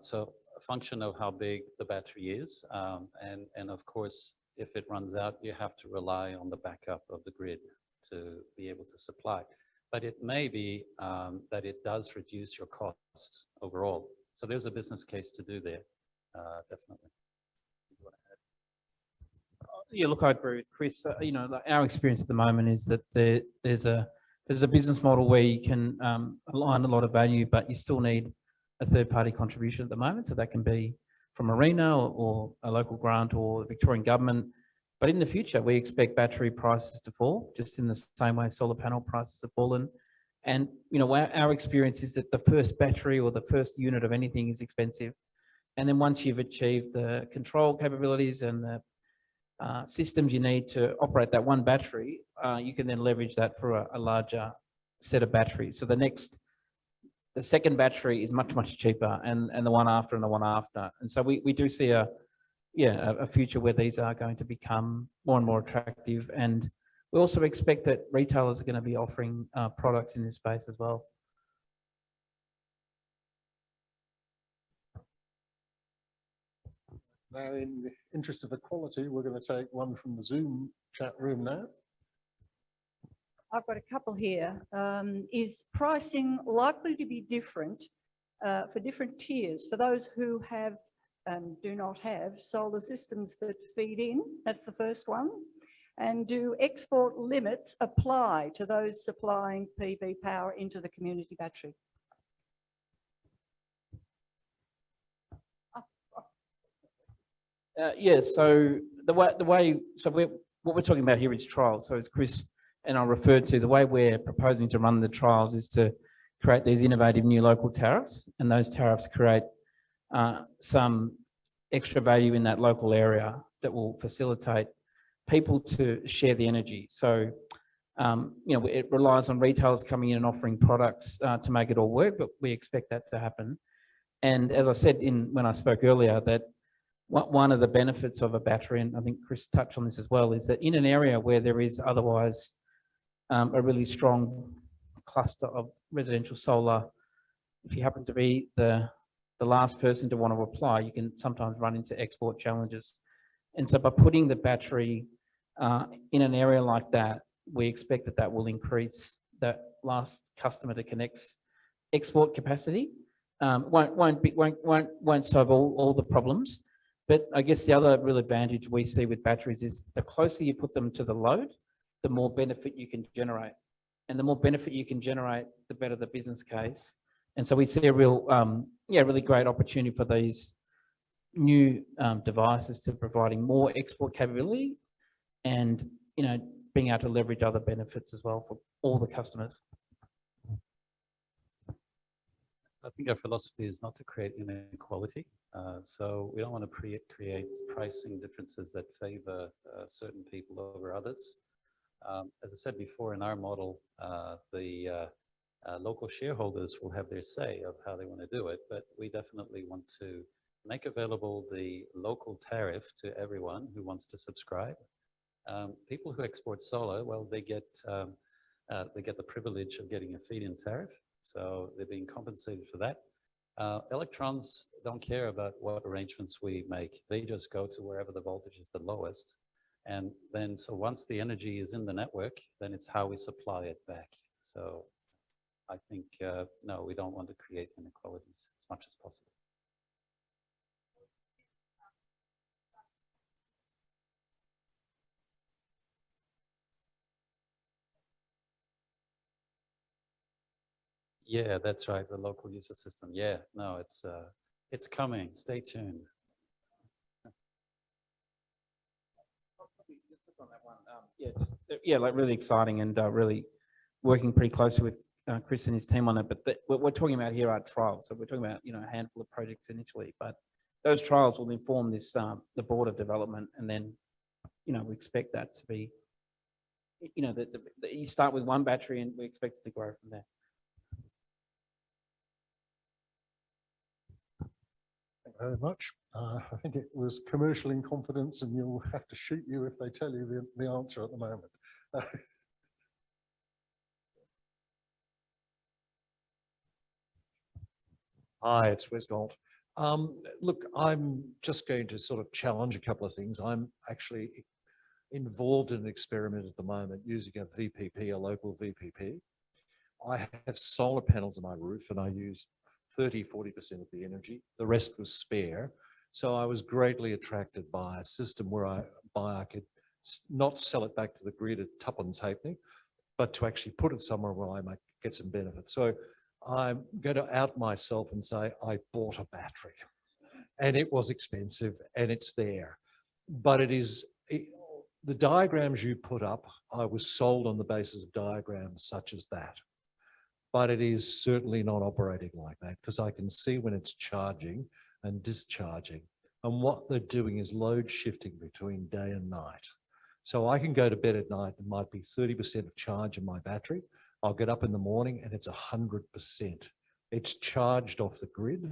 C: So a function of how big the battery is, and of course, if it runs out, you have to rely on the backup of the grid to be able to supply. But it may be that it does reduce your costs overall. So there's a business case to do there, definitely.
B: Yeah, look, I agree with Chris. You know, our experience at the moment is that there's a business model where you can align a lot of value, but you still need a third-party contribution at the moment. So that can be from ARENA or a local grant or the Victorian Government. But in the future, we expect battery prices to fall, just in the same way solar panel prices have fallen. And you know, our experience is that the first battery or the first unit of anything is expensive. And then once you've achieved the control capabilities and the systems you need to operate that one battery, you can then leverage that for a larger set of batteries. So the second battery is much, much cheaper, and the one after and the one after. And so we do see a future where these are going to become more and more attractive. And we also expect that retailers are going to be offering products in this space as well.
D: Now, in the interest of equality, we're going to take one from the Zoom chat room now.
F: I've got a couple here. Is pricing likely to be different for different tiers for those who have and do not have solar systems that feed in? That's the first one. And do export limits apply to those supplying PV power into the community battery?
B: So what we're talking about here is trials. So as Chris and I referred to, the way we're proposing to run the trials is to create these innovative new local tariffs, and those tariffs create some extra value in that local area that will facilitate people to share the energy. So, you know, it relies on retailers coming in and offering products to make it all work, but we expect that to happen. And as I said when I spoke earlier, that one of the benefits of a battery, and I think Chris touched on this as well, is that in an area where there is otherwise a really strong cluster of residential solar, if you happen to be the last person to want to apply, you can sometimes run into export challenges. And so by putting the battery in an area like that, we expect that will increase that last customer to connect's export capacity. Won't solve all the problems, but I guess the other real advantage we see with batteries is the closer you put them to the load, the more benefit you can generate. And the more benefit you can generate, the better the business case. And so we see a real, really great opportunity for these new devices to providing more export capability and, you know, being able to leverage other benefits as well for all the customers.
C: I think our philosophy is not to create inequality. So we don't want to create pricing differences that favor certain people over others. As I said before, in our model, the local shareholders will have their say of how they want to do it, but we definitely want to make available the local tariff to everyone who wants to subscribe. People who export solar, well, they get they get the privilege of getting a feed-in tariff. So they're being compensated for that. Electrons don't care about what arrangements we make. They just go to wherever the voltage is the lowest. And then, so once the energy is in the network, then it's how we supply it back. So I think, no, we don't want to create inequalities as much as possible. Yeah, that's right. The local user system. Yeah, no, it's coming. Stay tuned.
B: Yeah, like really exciting and really working pretty closely with Chris and his team on it. But what we're talking about here are trials. So we're talking about, you know, a handful of projects initially, but those trials will inform this the board of development, and then, you know, we expect that to be, you know, you start with one battery and we expect it to grow from there.
D: Thank you very much. I think it was commercial in confidence, and you'll have to shoot you if they tell you the answer at the moment.
G: Hi, it's Wes Gold. Look, I'm just going to sort of challenge a couple of things. I'm actually involved in an experiment at the moment using a VPP, a local VPP. I have solar panels on my roof and I use 30–40% of the energy. The rest was spare. So I was greatly attracted by a system where I could not sell it back to the grid at tuppence halfpenny, but to actually put it somewhere where I might get some benefit. So I'm going to out myself and say I bought a battery, and it was expensive and it's there. But the diagrams you put up, I was sold on the basis of diagrams such as that. But it is certainly not operating like that, because I can see when it's charging and discharging. And what they're doing is load shifting between day and night. So I can go to bed at night, and might be 30% of charge in my battery. I'll get up in the morning and it's 100%. It's charged off the grid.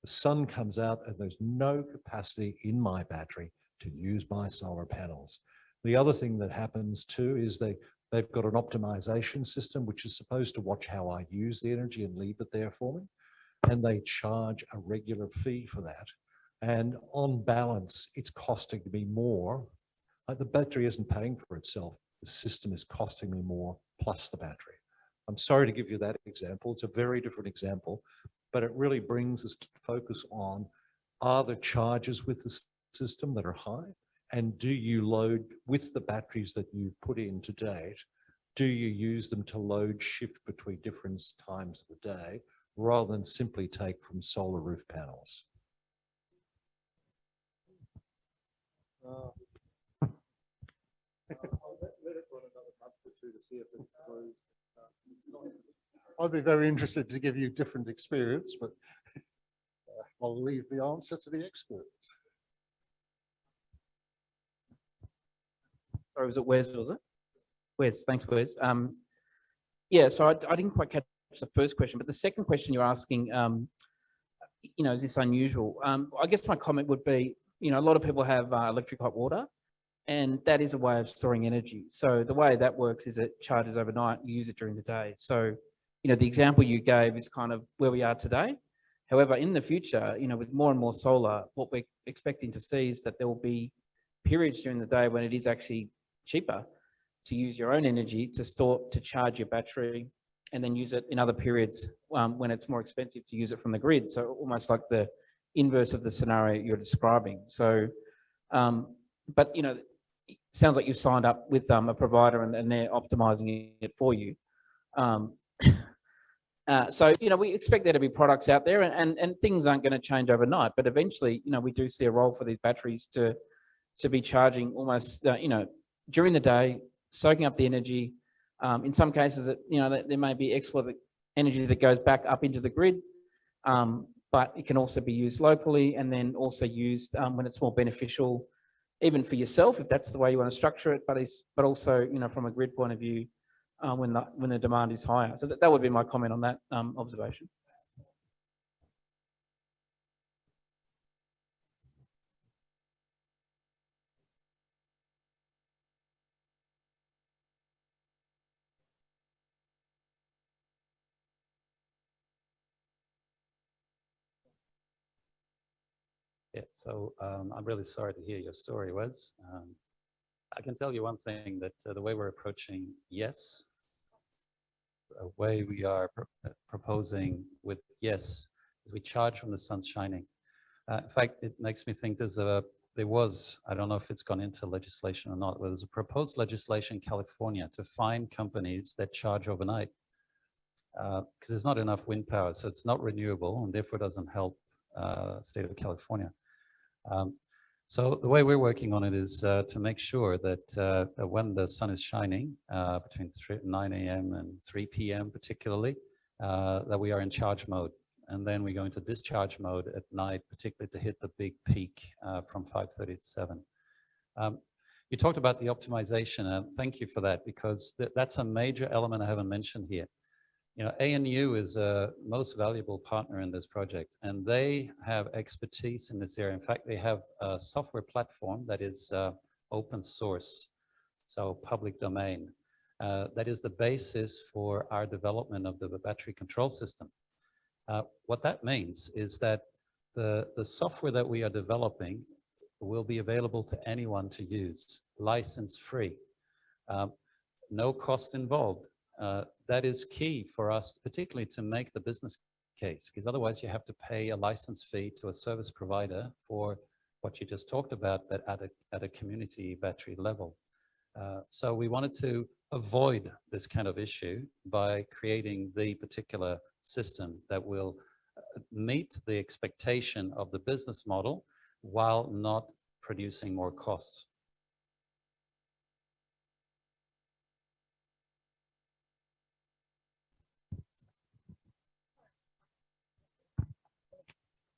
G: The sun comes out and there's no capacity in my battery to use my solar panels. The other thing that happens too is they've got an optimization system which is supposed to watch how I use the energy and leave it there for me. And they charge a regular fee for that. And on balance, it's costing me more. The battery isn't paying for itself. The system is costing me more plus the battery. I'm sorry to give you that example. It's a very different example, but it really brings us to focus on, are the charges with the system that are high? And do you load with the batteries that you've put in to date? Do you use them to load shift between different times of the day rather than simply take from solar roof panels?
D: I'd be very interested to give you different experience, but I'll leave the answer to the experts.
B: Sorry, was it Wes, was it? Wes, thanks, Wes. Yeah, so I didn't quite catch the first question, but the second question you're asking, you know, is this unusual? I guess my comment would be, you know, a lot of people have electric hot water, and that is a way of storing energy. So the way that works is it charges overnight, you use it during the day. So, you know, the example you gave is kind of where we are today. However, in the future, you know, with more and more solar, what we're expecting to see is that there will be periods during the day when it is actually cheaper to use your own energy to charge your battery, and then use it in other periods when it's more expensive to use it from the grid. So almost like the inverse of the scenario you're describing. So, but, you know, it sounds like you've signed up with a provider and they're optimizing it for you. So, you know, we expect there to be products out there, and things aren't going to change overnight, but eventually, you know, we do see a role for these batteries to be charging almost, you know, during the day, soaking up the energy. In some cases, you know, there may be export energy that goes back up into the grid, but it can also be used locally, and then also used when it's more beneficial, even for yourself, if that's the way you want to structure it, but also, you know, from a grid point of view, when the demand is higher. So that would be my comment on that observation.
C: Yeah, so I'm really sorry to hear your story, Wes. I can tell you one thing, that the way we're approaching yes, the way we are proposing with yes, is we charge when the sun's shining. In fact, it makes me think there was, I don't know if it's gone into legislation or not, but there's a proposed legislation in California to fine companies that charge overnight because there's not enough wind power, so it's not renewable and therefore doesn't help state of California. So the way we're working on it is to make sure that when the sun is shining between 9 a.m. and 3 p.m. particularly, that we are in charge mode. And then we go into discharge mode at night, particularly to hit the big peak from 5:30 to 7. You talked about the optimization, and thank you for that, because that's a major element I haven't mentioned here. You know, ANU is a most valuable partner in this project, and they have expertise in this area. In fact, they have a software platform that is open source, so public domain. That is the basis for our development of the battery control system. What that means is that the software that we are developing will be available to anyone to use, license free, no cost involved. That is key for us, particularly to make the business case, because otherwise you have to pay a license fee to a service provider for what you just talked about, but at a community battery level. So we wanted to avoid this kind of issue by creating the particular system that will meet the expectation of the business model while not producing more costs.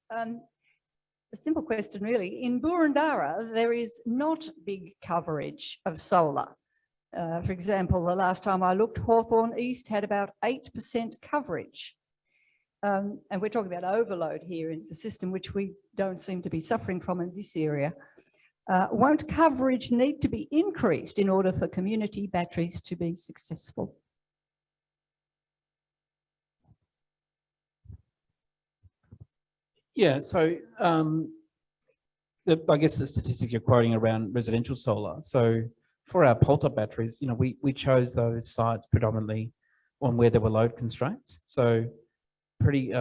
F: A simple question, really. In Boroondara, there is not big coverage of solar. For example, the last time I looked, Hawthorn East had about 8% coverage. And we're talking about overload here in the system, which we don't seem to be suffering from in this area. Won't coverage need to be increased in order for community batteries to be successful?
B: Yeah, so I guess the statistics you're quoting around residential solar. So for our pole-top batteries, you know, we chose those sites predominantly on where there were load constraints. So pretty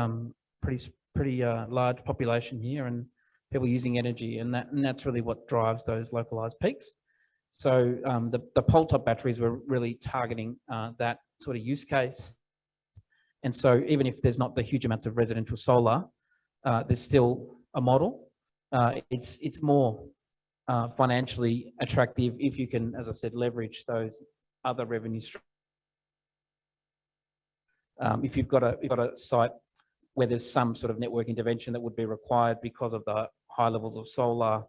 B: large population here and people using energy, and that's really what drives those localized peaks. So the pole-top batteries were really targeting that sort of use case. And so even if there's not the huge amounts of residential solar, there's still a model. It's more financially attractive if you can, as I said, leverage those other revenue streams. If you've got a site where there's some sort of network intervention that would be required because of the high levels of solar,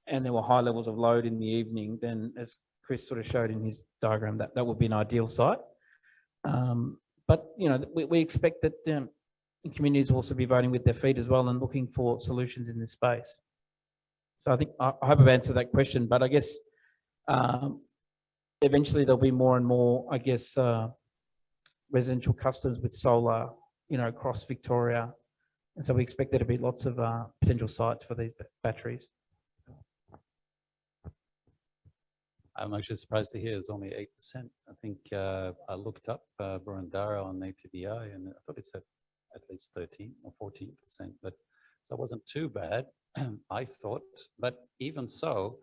B: and there were high levels of load in the evening, then as Chris sort of showed in his diagram, that would be an ideal site. But you know, we expect that communities will also be voting with their feet as well and looking for solutions in this space. So I think I hope I've answered that question, but I guess eventually there'll be more and more, I guess, residential customers with solar, you know, across Victoria. And so we expect there to be lots of potential sites for these batteries.
C: I'm actually surprised to hear it's only 8%. I think I looked up Boroondara on APBI and I thought it said at least 13 or 14%, but so it wasn't too bad, I thought. But even so,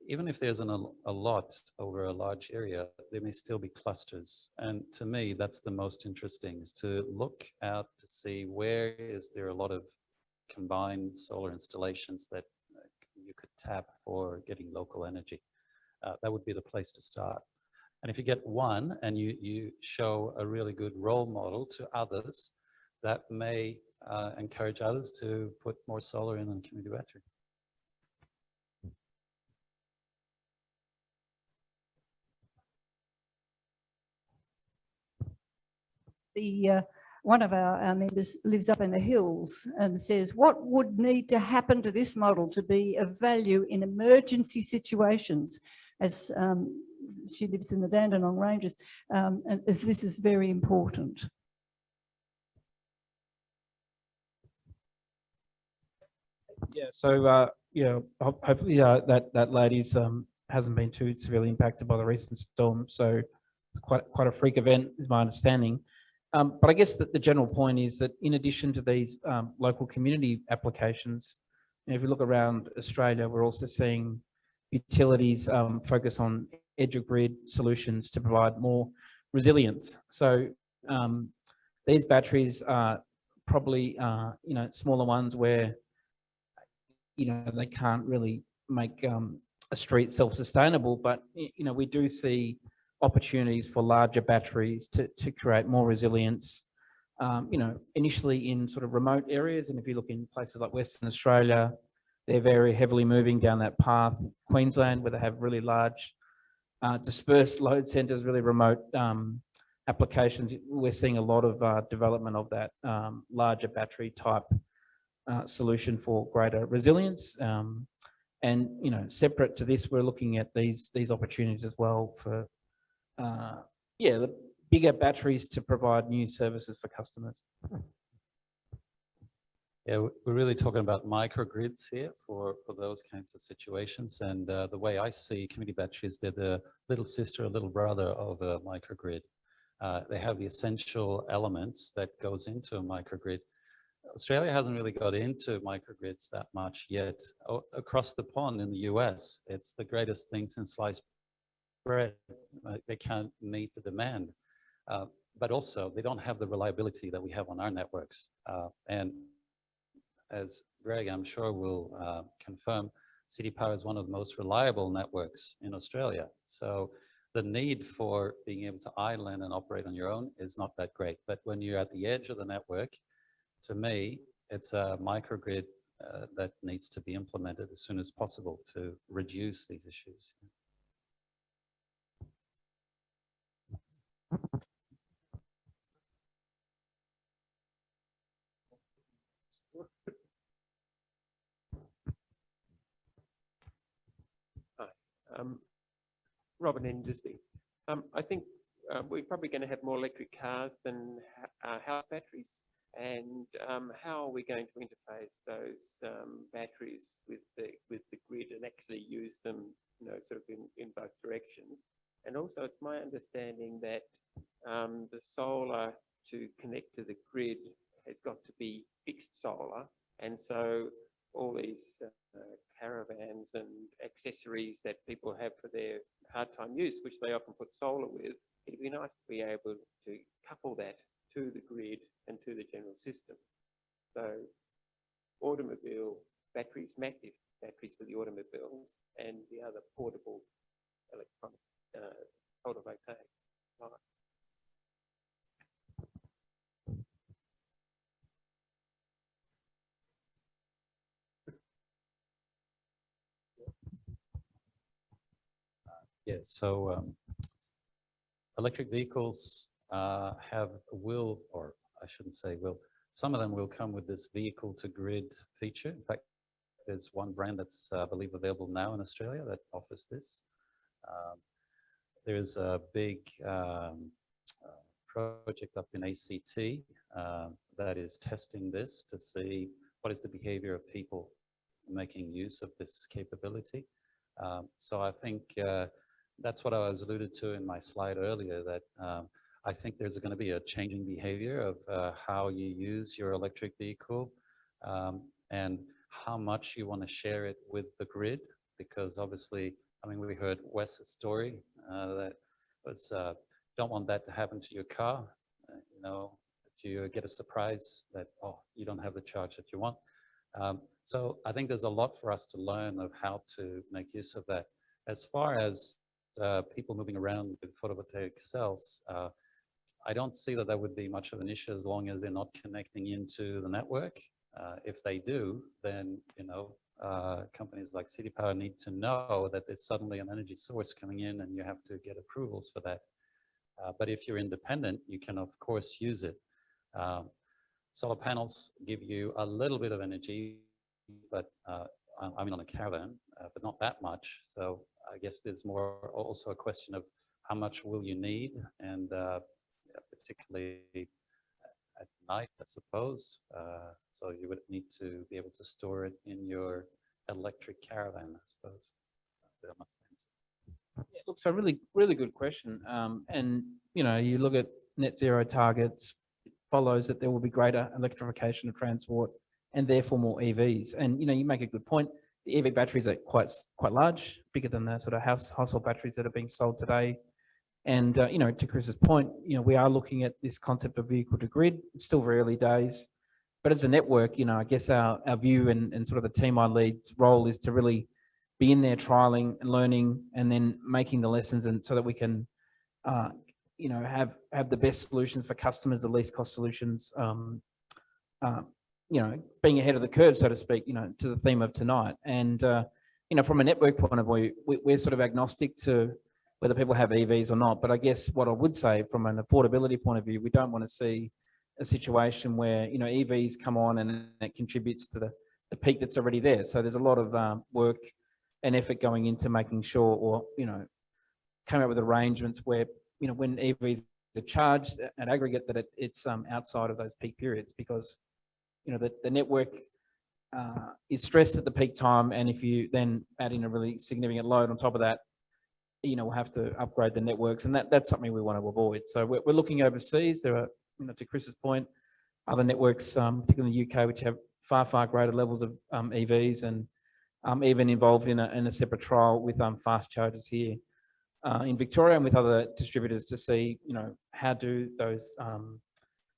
C: even if there's a lot over a large area, there may still be clusters. And to me, that's the most interesting, is to look out to see where is there a lot of combined solar installations that you could tap for getting local energy. That would be the place to start. And if you get one and you show a really good role model to others, that may encourage others to put more solar in on community battery.
F: One of our members lives up in the hills and says, what would need to happen to this model to be of value in emergency situations, as she lives in the Dandenong Ranges, and as this is very important.
B: Yeah, so hopefully that lady's hasn't been too severely impacted by the recent storm. So it's quite a freak event, is my understanding. But I guess that the general point is that in addition to these local community applications, if you look around Australia, we're also seeing utilities focus on edge of grid solutions to provide more resilience. So these batteries are probably smaller ones where they can't really make a street self-sustainable, but we do see opportunities for larger batteries to create more resilience. Initially in sort of remote areas, and if you look in places like Western Australia, they're very heavily moving down that path. Queensland, where they have really large dispersed load centres, really remote applications, we're seeing a lot of development of that larger battery type solution for greater resilience. And separate to this, we're looking at these opportunities as well for the bigger batteries to provide new services for customers.
C: Yeah, we're really talking about microgrids here for those kinds of situations. And the way I see community batteries, they're the little sister or little brother of a microgrid. They have the essential elements that goes into a microgrid. Australia hasn't really got into microgrids that much yet. Across the pond in the US, it's the greatest thing since sliced bread. They can't meet the demand. But also, they don't have the reliability that we have on our networks. And as Greg, I'm sure, will confirm, Citipower is one of the most reliable networks in Australia. So the need for being able to island and operate on your own is not that great. But when you're at the edge of the network, to me, it's a microgrid that needs to be implemented as soon as possible to reduce these issues.
H: Robin Industry. I think we're probably going to have more electric cars than house batteries. And how are we going to interface those batteries with the grid and actually use them, sort of in both directions? And also, it's my understanding that the solar to connect to the grid has got to be fixed solar, and so all these caravans and accessories that people have for their hard time use, which they often put solar with, it'd be nice to be able to couple that to the grid and to the general system. So automobile batteries, massive batteries for the automobiles, and the other portable electronic photovoltaic light.
C: Yeah, so electric vehicles will, or I shouldn't say will, some of them will come with this vehicle to grid feature. In fact, there's one brand that's, I believe, available now in Australia that offers this. There's a big project up in ACT that is testing this to see what is the behavior of people making use of this capability. So I think that's what I was alluded to in my slide earlier, that I think there's going to be a changing behavior of how you use your electric vehicle and how much you want to share it with the grid, because obviously, I mean, we heard Wes's story that was, don't want that to happen to your car, that you get a surprise that, oh, you don't have the charge that you want. So I think there's a lot for us to learn of how to make use of that. As far as people moving around with photovoltaic cells, I don't see that would be much of an issue as long as they're not connecting into the network. If they do, then companies like Citipower need to know that there's suddenly an energy source coming in and you have to get approvals for that. But if you're independent, you can of course use it. Solar panels give you a little bit of energy, but I mean on a caravan, but not that much. So I guess there's more also a question of how much will you need, and particularly at night, I suppose. So you would need to be able to store it in your electric caravan, I suppose. Bit on my fence.
B: Yeah, look, so really, really good question. And, you know, you look at net zero targets, it follows that there will be greater electrification of transport and therefore more EVs. And, you know, you make a good point. The EV batteries are quite large, bigger than the sort of household batteries that are being sold today. And, you know, to Chris's point, you know, we are looking at this concept of vehicle to grid. It's still very early days. But as a network, you know, I guess our view and sort of the team I lead's role is to really be in there trialing and learning and then making the lessons, and so that we can, you know, have the best solutions for customers, the least cost solutions, you know, being ahead of the curve, so to speak, you know, to the theme of tonight. And, you know, from a network point of view, we're sort of agnostic to whether people have EVs or not. But I guess what I would say from an affordability point of view, we don't want to see a situation where, you know, EVs come on and it contributes to the peak that's already there. So there's a lot of work and effort going into making sure, or, you know, come up with arrangements where, you know, when EVs are charged at aggregate, that it's outside of those peak periods, because, you know, the network is stressed at the peak time. And if you then add in a really significant load on top of that, you know, we'll have to upgrade the networks, and that's something we want to avoid. So we're looking overseas. There are, you know, to Chris's point, other networks, particularly in the UK, which have far greater levels of EVs, and even involved in a separate trial with fast chargers here in Victoria and with other distributors to see, you know, how do those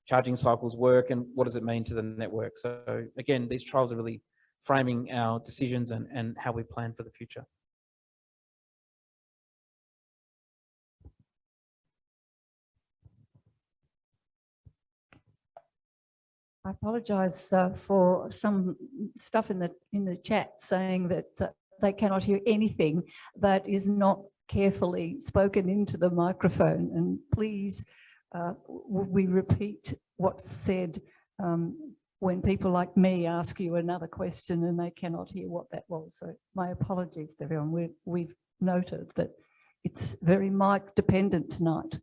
B: charging cycles work and what does it mean to the network. So again, these trials are really framing our decisions and how we plan for the future.
F: I apologise for some stuff in the chat saying that they cannot hear anything that is not carefully spoken into the microphone. And please, we repeat what's said when people like me ask you another question and they cannot hear what that was. So my apologies to everyone. We've noted that it's very mic dependent tonight.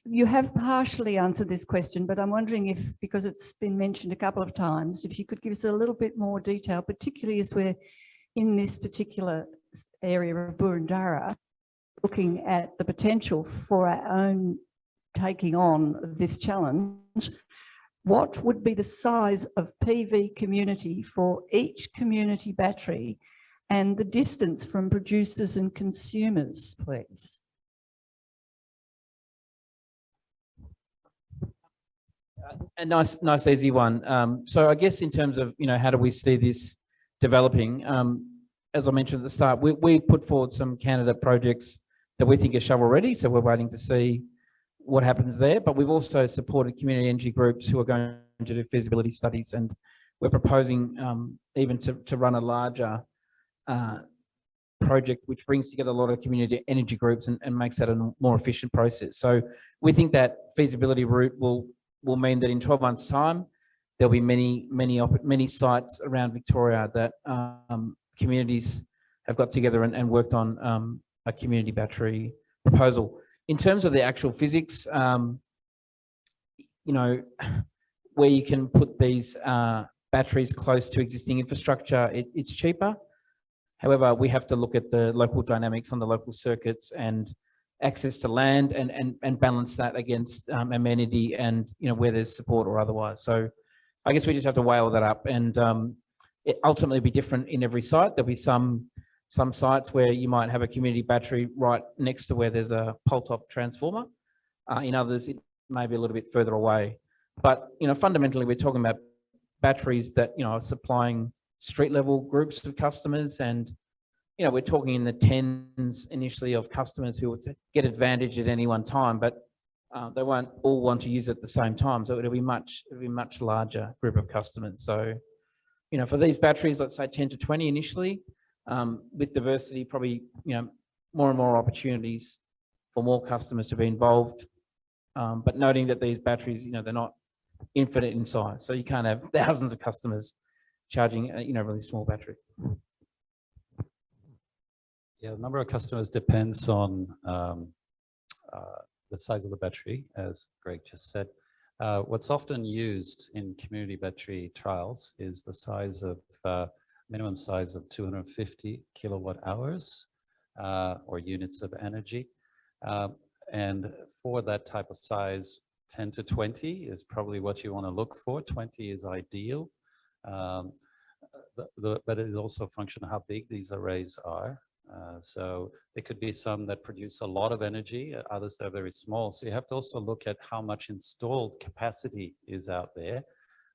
F: You have partially answered this question, but I'm wondering if, because it's been mentioned a couple of times, if you could give us a little bit more detail, particularly as we're in this particular area of Boroondara, looking at the potential for our own taking on this challenge. What would be the size of PV community for each community battery and the distance from producers and consumers, please?
B: A nice easy one. So I guess in terms of, you know, how do we see this developing? As I mentioned at the start, we put forward some candidate projects that we think are shovel ready. So we're waiting to see what happens there. But we've also supported community energy groups who are going to do feasibility studies, and we're proposing even to run a larger project which brings together a lot of community energy groups and makes that a more efficient process. So we think that feasibility route will mean that in 12 months' time, there'll be many sites around Victoria that communities have got together and worked on a community battery proposal. In terms of the actual physics, you know, where you can put these batteries close to existing infrastructure, it's cheaper. However, we have to look at the local dynamics on the local circuits and access to land and balance that against amenity and, you know, where there's support or otherwise. So I guess we just have to weigh all that up, and it ultimately be different in every site. There'll be some sites where you might have a community battery right next to where there's a pole top transformer. In others, it may be a little bit further away. But, you know, fundamentally, we're talking about batteries that, you know, are supplying street level groups of customers, and, you know, we're talking in the tens initially of customers who would get advantage at any one time, but they won't all want to use it at the same time. So it'll be much larger group of customers. So, you know, for these batteries, let's say 10 to 20 initially, with diversity, probably, you know, more and more opportunities for more customers to be involved. But noting that these batteries, you know, they're not infinite in size. So you can't have thousands of customers charging, you know, a really small battery.
C: Yeah, the number of customers depends on the size of the battery, as Greg just said. What's often used in community battery trials is the size of minimum size of 250 kilowatt hours or units of energy. And for that type of size, 10 to 20 is probably what you want to look for. 20 is ideal. But it is also a function of how big these arrays are. So there could be some that produce a lot of energy, others that are very small. So you have to also look at how much installed capacity is out there.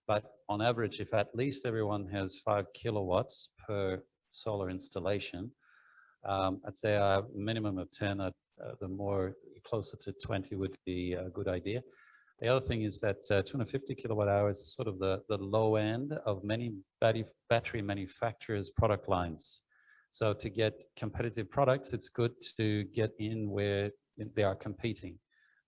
C: But on average, if at least everyone has 5 kilowatts per solar installation, I'd say a minimum of 10, the more closer to 20 would be a good idea. The other thing is that 250 kilowatt hours is sort of the low end of many battery manufacturers' product lines. So to get competitive products, it's good to get in where they are competing.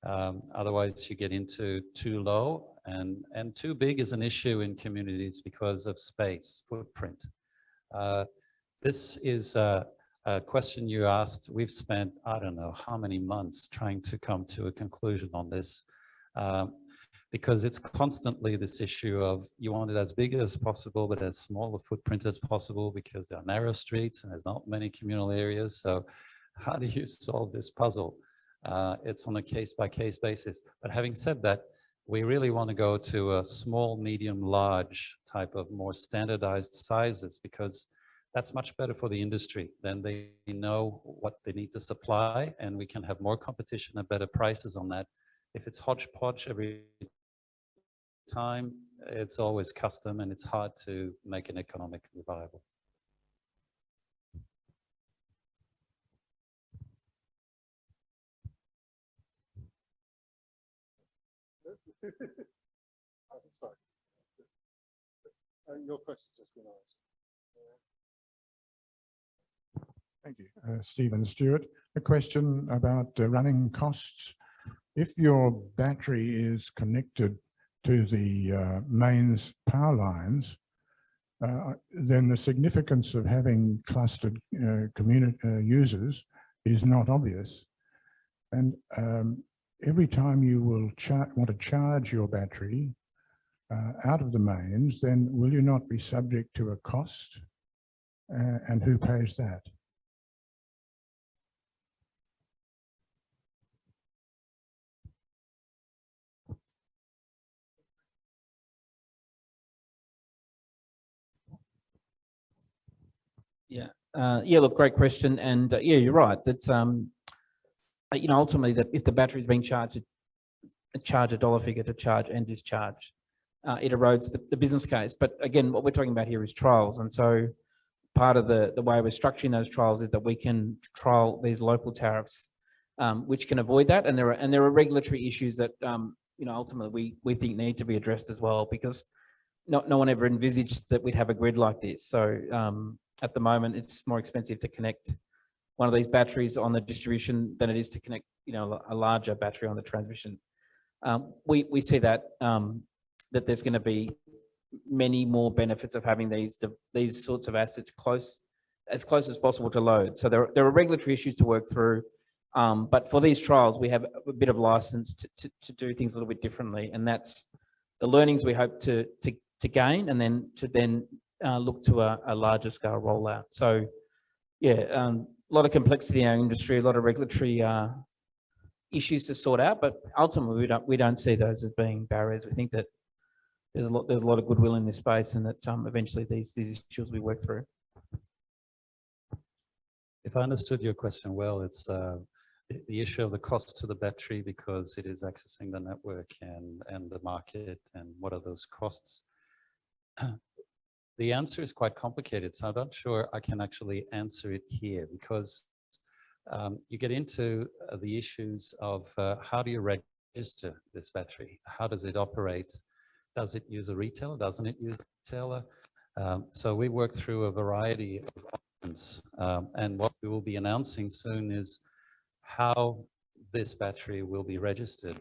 C: Otherwise, you get into too low, and too big is an issue in communities because of space, footprint. This is a question you asked. We've spent, I don't know how many months trying to come to a conclusion on this. Because it's constantly this issue of you want it as big as possible, but as small a footprint as possible because there are narrow streets and there's not many communal areas. So how do you solve this puzzle? It's on a case-by-case basis. But having said that, we really want to go to a small, medium, large type of more standardized sizes because that's much better for the industry. Then they know what they need to supply and we can have more competition and better prices on that. If it's hodgepodge every time, it's always custom and it's hard to make it economically viable.
D: Sorry. Your question just been asked.
I: Thank you. Stephen Stewart. A question about running costs. If your battery is connected to the mains power lines, then the significance of having clustered users is not obvious. And every time you will want to charge your battery out of the mains, then will you not be subject to a cost? And who pays that?
B: Yeah, yeah. Look, great question, and yeah, you're right. That's you know, ultimately, that if the battery is being charged, charge a dollar figure to charge and discharge, it erodes the business case. But again, what we're talking about here is trials, and so part of the way we're structuring those trials is that we can trial these local tariffs, which can avoid that. And there are regulatory issues that you know, ultimately we think need to be addressed as well, because no one ever envisaged that we'd have a grid like this. So at the moment, it's more expensive to connect one of these batteries on the distribution than it is to connect, you know, a larger battery on the transmission. We see that that there's going to be many more benefits of having these sorts of assets as close as possible to load. So there are regulatory issues to work through, but for these trials, we have a bit of license to do things a little bit differently, and that's the learnings we hope to gain, and then look to a larger scale rollout. So yeah, a lot of complexity in our industry, a lot of regulatory issues to sort out, but ultimately we don't see those as being barriers. We think that there's a lot of goodwill in this space, and that eventually these issues we work through.
C: If I understood your question well, it's the issue of the cost to the battery because it is accessing the network and the market, and what are those costs? The answer is quite complicated, so I'm not sure I can actually answer it here, because you get into the issues of how do you register this battery? How does it operate? Does it use a retailer? Doesn't it use a retailer? So we work through a variety of options, and what we will be announcing soon is how this battery will be registered,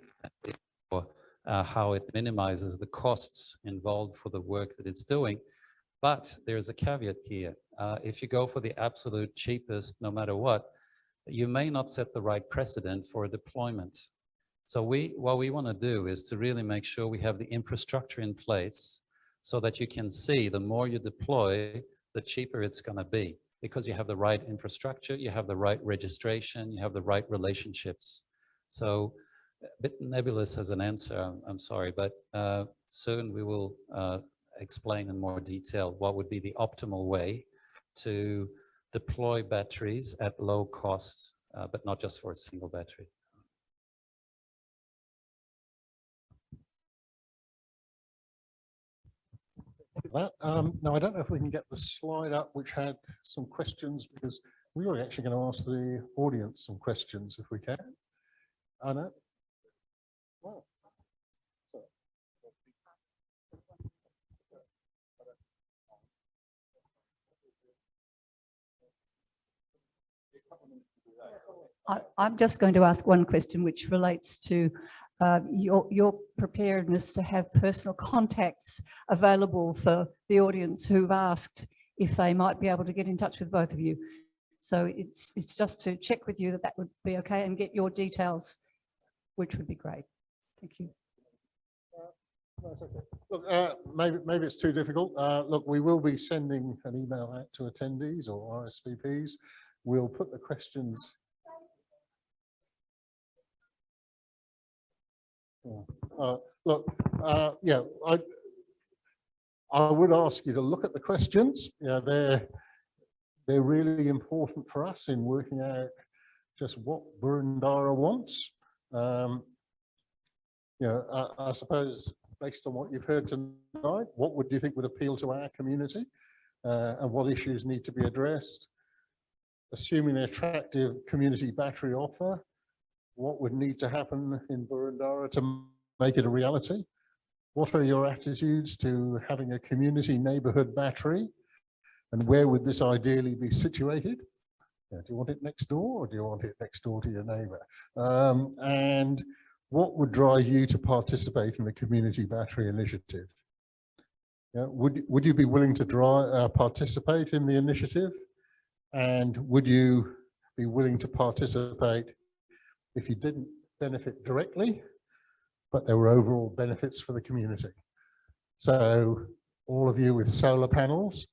C: or how it minimizes the costs involved for the work that it's doing. But there's a caveat here. If you go for the absolute cheapest, no matter what, you may not set the right precedent for a deployment. So what we want to do is to really make sure we have the infrastructure in place so that you can see the more you deploy, the cheaper it's going to be, because you have the right infrastructure, you have the right registration, you have the right relationships. So a bit nebulous as an answer, I'm sorry, but soon we will explain in more detail what would be the optimal way to deploy batteries at low costs, but not just for a single battery.
D: Now, I don't know if we can get the slide up which had some questions, because we were actually going to ask the audience some questions if we can. I know. Well, so-
F: I'm just going to ask one question which relates to your preparedness to have personal contacts available for the audience who've asked if they might be able to get in touch with both of you. So it's just to check with you that that would be okay and get your details, which would be great. Thank you.
D: No, it's okay. Look, maybe it's too difficult. Look, we will be sending an email out to attendees or RSVPs. We'll put the questions. Yeah, I would ask you to look at the questions. Yeah, they're really important for us in working out just what Boroondara wants. I suppose based on what you've heard tonight, what would you think would appeal to our community, and what issues need to be addressed? Assuming an attractive community battery offer, what would need to happen in Boroondara to make it a reality? What are your attitudes to having a community neighbourhood battery, and where would this ideally be situated? Do you want it next door, or do you want it next door to your neighbour? And what would drive you to participate in the community battery initiative? Would you be willing to participate in the initiative? And would you be willing to participate if you didn't benefit directly, but there were overall benefits for the community? So all of you with solar panels,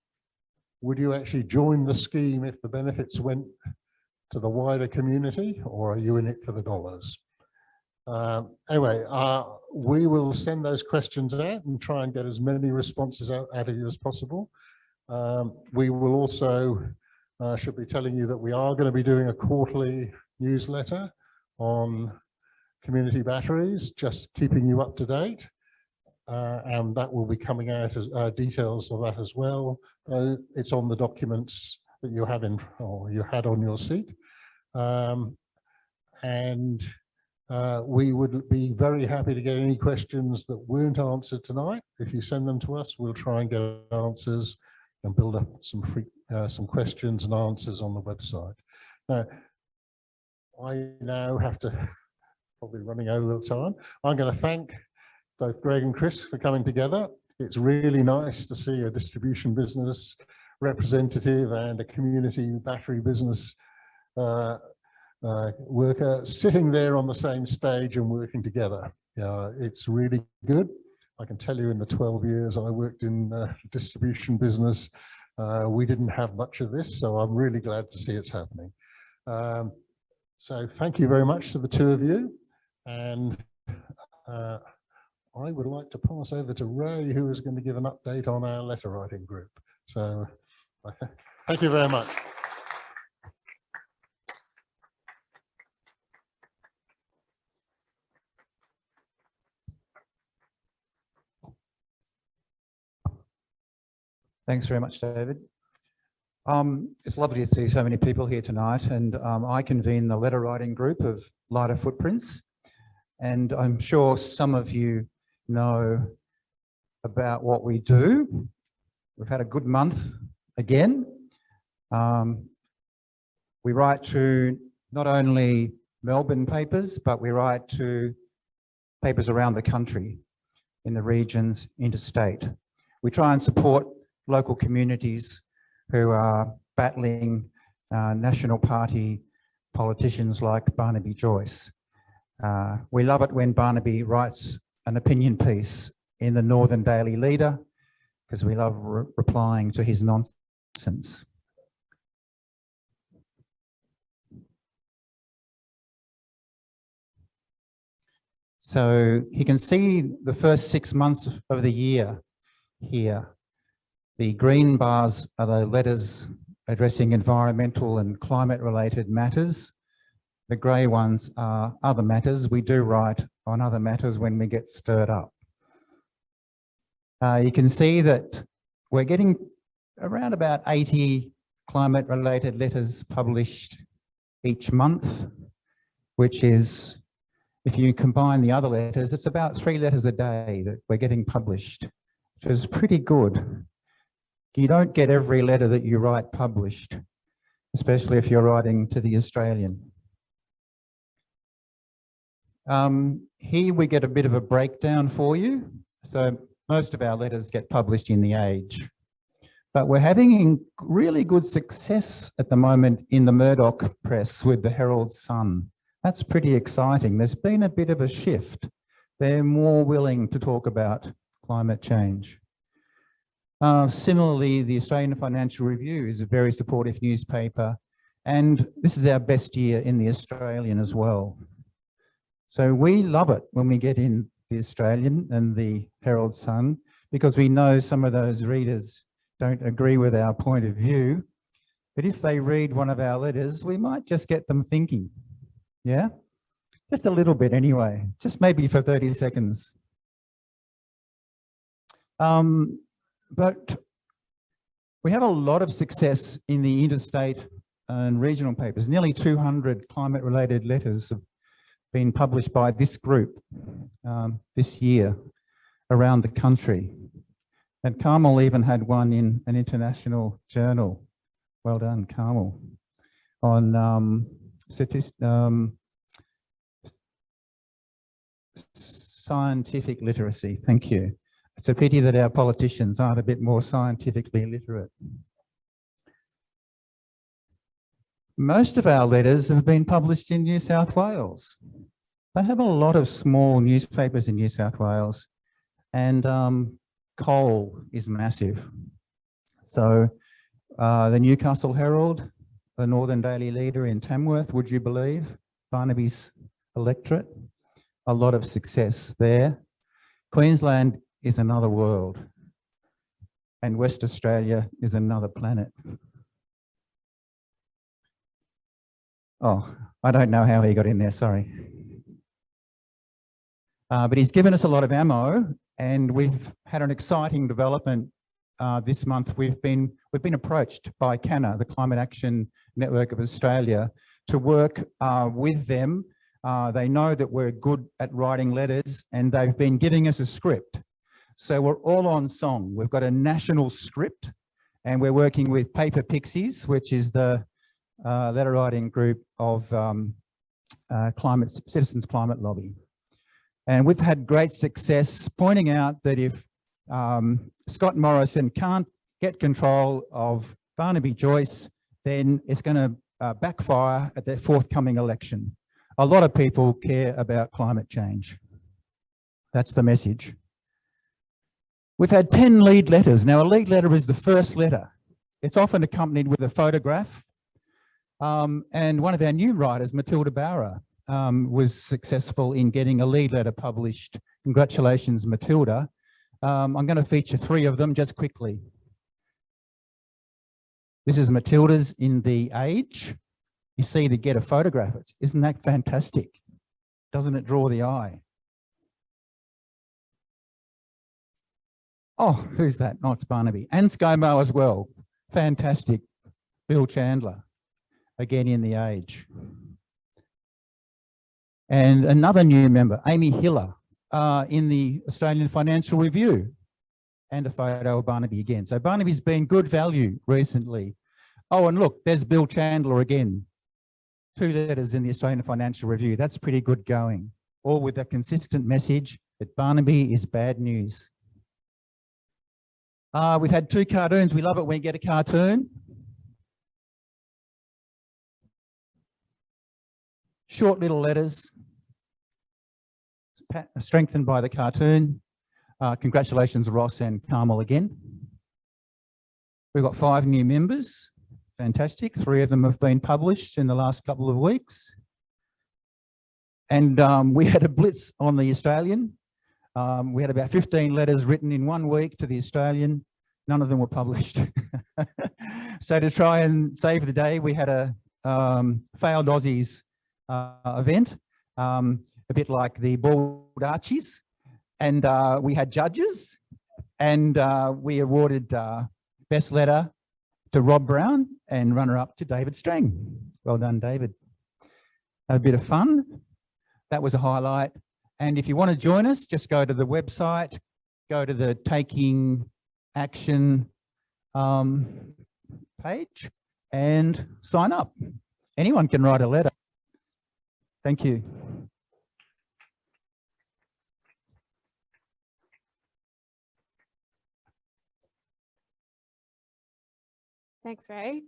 D: would you actually join the scheme if the benefits went to the wider community, or are you in it for the dollars? Anyway, we will send those questions out and try and get as many responses out of you as possible. We will also, should be telling you that we are going to be doing a quarterly newsletter on community batteries, just keeping you up to date. And that will be coming out as details of that as well. It's on the documents that you have or you had on your seat. We would be very happy to get any questions that weren't answered tonight. If you send them to us, we'll try and get answers and build up some questions and answers on the website. Now, I now have to, probably running over the time. I'm going to thank both Greg and Chris for coming together. It's really nice to see a distribution business representative and a community battery business worker sitting there on the same stage and working together. It's really good. I can tell you in the 12 years I worked in distribution business, we didn't have much of this, so I'm really glad to see it's happening. So thank you very much to the two of you. And I would like to pass over to Ray, who is going to give an update on our letter writing group. So thank you very much.
J: Thanks very much, David. It's lovely to see so many people here tonight, and I convene the letter writing group of Lighter Footprints, and I'm sure some of you know about what we do. We've had a good month again. We write to not only Melbourne papers, but we write to papers around the country, in the regions, interstate. We try and support local communities who are battling National Party politicians like Barnaby Joyce. We love it when Barnaby writes an opinion piece in the Northern Daily Leader because we love replying to his nonsense. So you can see the first 6 months of the year here. The green bars are the letters addressing environmental and climate-related matters. The grey ones are other matters. We do write on other matters when we get stirred up. You can see that we're getting around about 80 climate-related letters published each month, which is, if you combine the other letters, it's about 3 letters a day that we're getting published, which is pretty good. You don't get every letter that you write published, especially if you're writing to the Australian. Here we get a bit of a breakdown for you. So most of our letters get published in The Age, but we're having really good success at the moment in the Murdoch press with the Herald Sun. That's pretty exciting. There's been a bit of a shift. They're more willing to talk about climate change. Similarly, the Australian Financial Review is a very supportive newspaper, and this is our best year in the Australian as well. So we love it when we get in the Australian and the Herald Sun, because we know some of those readers don't agree with our point of view. But if they read one of our letters, we might just get them thinking. Yeah? Just a little bit anyway, just maybe for 30 seconds. But we have a lot of success in the interstate and regional papers. Nearly 200 climate-related letters have been published by this group this year around the country. And Carmel even had one in an international journal. Well done, Carmel. On scientific literacy. Thank you. It's a pity that our politicians aren't a bit more scientifically literate. Most of our letters have been published in New South Wales. They have a lot of small newspapers in New South Wales, and coal is massive. So the Newcastle Herald, the Northern Daily Leader in Tamworth, would you believe? Barnaby's electorate, a lot of success there. Queensland is another world, and West Australia is another planet. Oh, I don't know how he got in there, sorry. But he's given us a lot of ammo, and we've had an exciting development this month. We've been approached by CANA, the Climate Action Network of Australia, to work with them. They know that we're good at writing letters, and they've been giving us a script. So we're all on song. We've got a national script, and we're working with Paper Pixies, which is the letter writing group of Citizens Climate Lobby. And we've had great success pointing out that if Scott Morrison can't get control of Barnaby Joyce, then it's going to backfire at the forthcoming election. A lot of people care about climate change. That's the message. We've had 10 lead letters. Now, a lead letter is the first letter. It's often accompanied with a photograph. And one of our new writers, Matilda Bauer, was successful in getting a lead letter published. Congratulations, Matilda. I'm going to feature 3 of them just quickly. This is Matilda's in The Age. You see to get a photograph. Isn't that fantastic? Doesn't it draw the eye? Oh, who's that? Oh, it's Barnaby. And ScoMo as well. Fantastic. Bill Chandler, again in The Age. And another new member, Amy Hiller, in the Australian Financial Review, and a photo of Barnaby again. So Barnaby's been good value recently. Oh, and look, there's Bill Chandler again. 2 letters in the Australian Financial Review. That's pretty good going. All with a consistent message that Barnaby is bad news. We've had 2 cartoons. We love it when we get a cartoon. Short little letters. strengthened by the cartoon. Congratulations, Ross and Carmel again. We've got 5 new members. Fantastic. 3 of them have been published in the last couple of weeks. And we had a blitz on the Australian. We had about 15 letters written in 1 week to the Australian. None of them were published. So to try and save the day, we had a failed Aussies event, a bit like the Bald Archies. And we had judges, and we awarded best letter to Rob Brown and runner-up to David Strang. Well done, David. A bit of fun. That was a highlight. And if you want to join us, just go to the website, go to the Taking Action page and sign up. Anyone can write a letter. Thank you.
K: Thanks, Ray.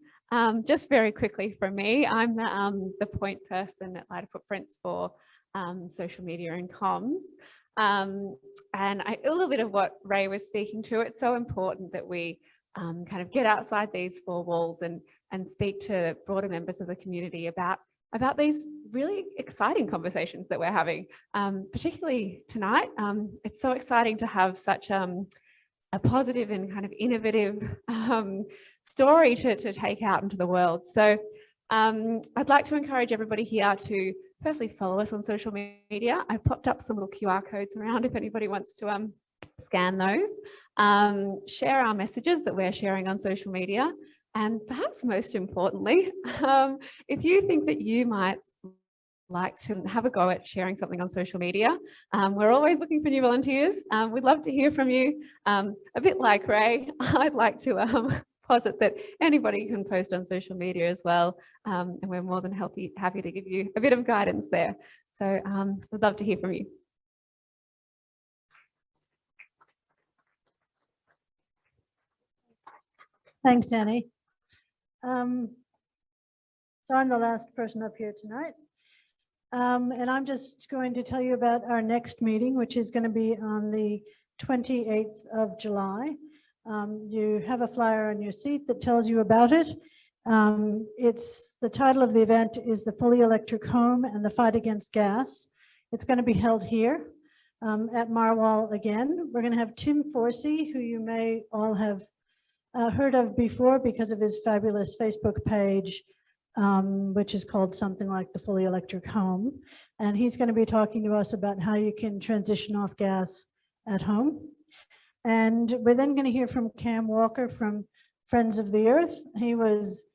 K: Just very quickly from me, I'm the point person at Lighter Footprints for social media and comms. And a little bit of what Ray was speaking to, it's so important that we kind of get outside these 4 walls and speak to broader members of the community about these really exciting conversations that we're having, particularly tonight. It's so exciting to have such a positive and kind of innovative story to take out into the world. So I'd like to encourage everybody here to firstly follow us on social media. I've popped up some little QR codes around if anybody wants to scan those. Share our messages that we're sharing on social media. And perhaps most importantly, if you think that you might like to have a go at sharing something on social media, we're always looking for new volunteers. We'd love to hear from you. A bit like Ray, I'd like to posit that anybody can post on social media as well, and we're more than happy to give you a bit of guidance there. So we'd love to hear from you.
L: Thanks, Annie. So I'm the last person up here tonight. And I'm just going to tell you about our next meeting, which is going to be on the 28th of July. You have a flyer on your seat that tells you about it. The title of the event is The Fully Electric Home and the Fight Against Gas. It's going to be held here at Marwall again. We're going to have Tim Forsey, who you may all have heard of before because of his fabulous Facebook page, which is called something like The Fully Electric Home. And he's going to be talking to us about how you can transition off gas at home. And we're then going to hear from Cam Walker from Friends of the Earth. He was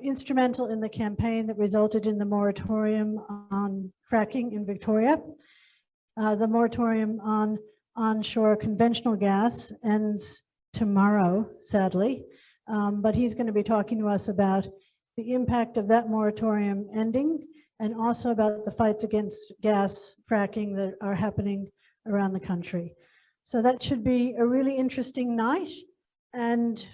L: instrumental in the campaign that resulted in the moratorium on fracking in Victoria. The moratorium on onshore conventional gas ends tomorrow, sadly, but he's going to be talking to us about the impact of that moratorium ending and also about the fights against gas fracking that are happening around the country. So that should be a really interesting night. And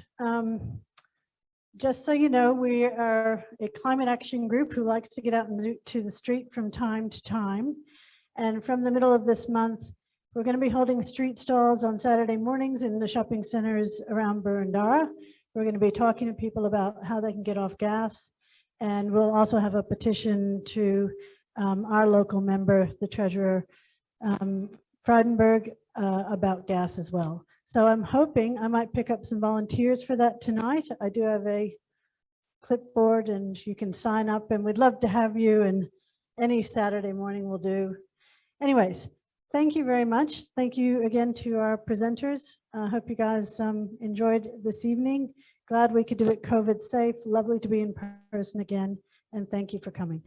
L: just so you know, we are a climate action group who likes to get out to the street from time to time. And from the middle of this month, we're going to be holding street stalls on Saturday mornings in the shopping centers around Burundara. We're going to be talking to people about how they can get off gas. And we'll also have a petition to our local member, the treasurer, Frydenberg, about gas as well. So I'm hoping I might pick up some volunteers for that tonight. I do have a clipboard and you can sign up, and we'd love to have you, and any Saturday morning will do. Anyways, thank you very much. Thank you again to our presenters. I hope you guys enjoyed this evening. Glad we could do it COVID safe. Lovely to be in person again, and thank you for coming.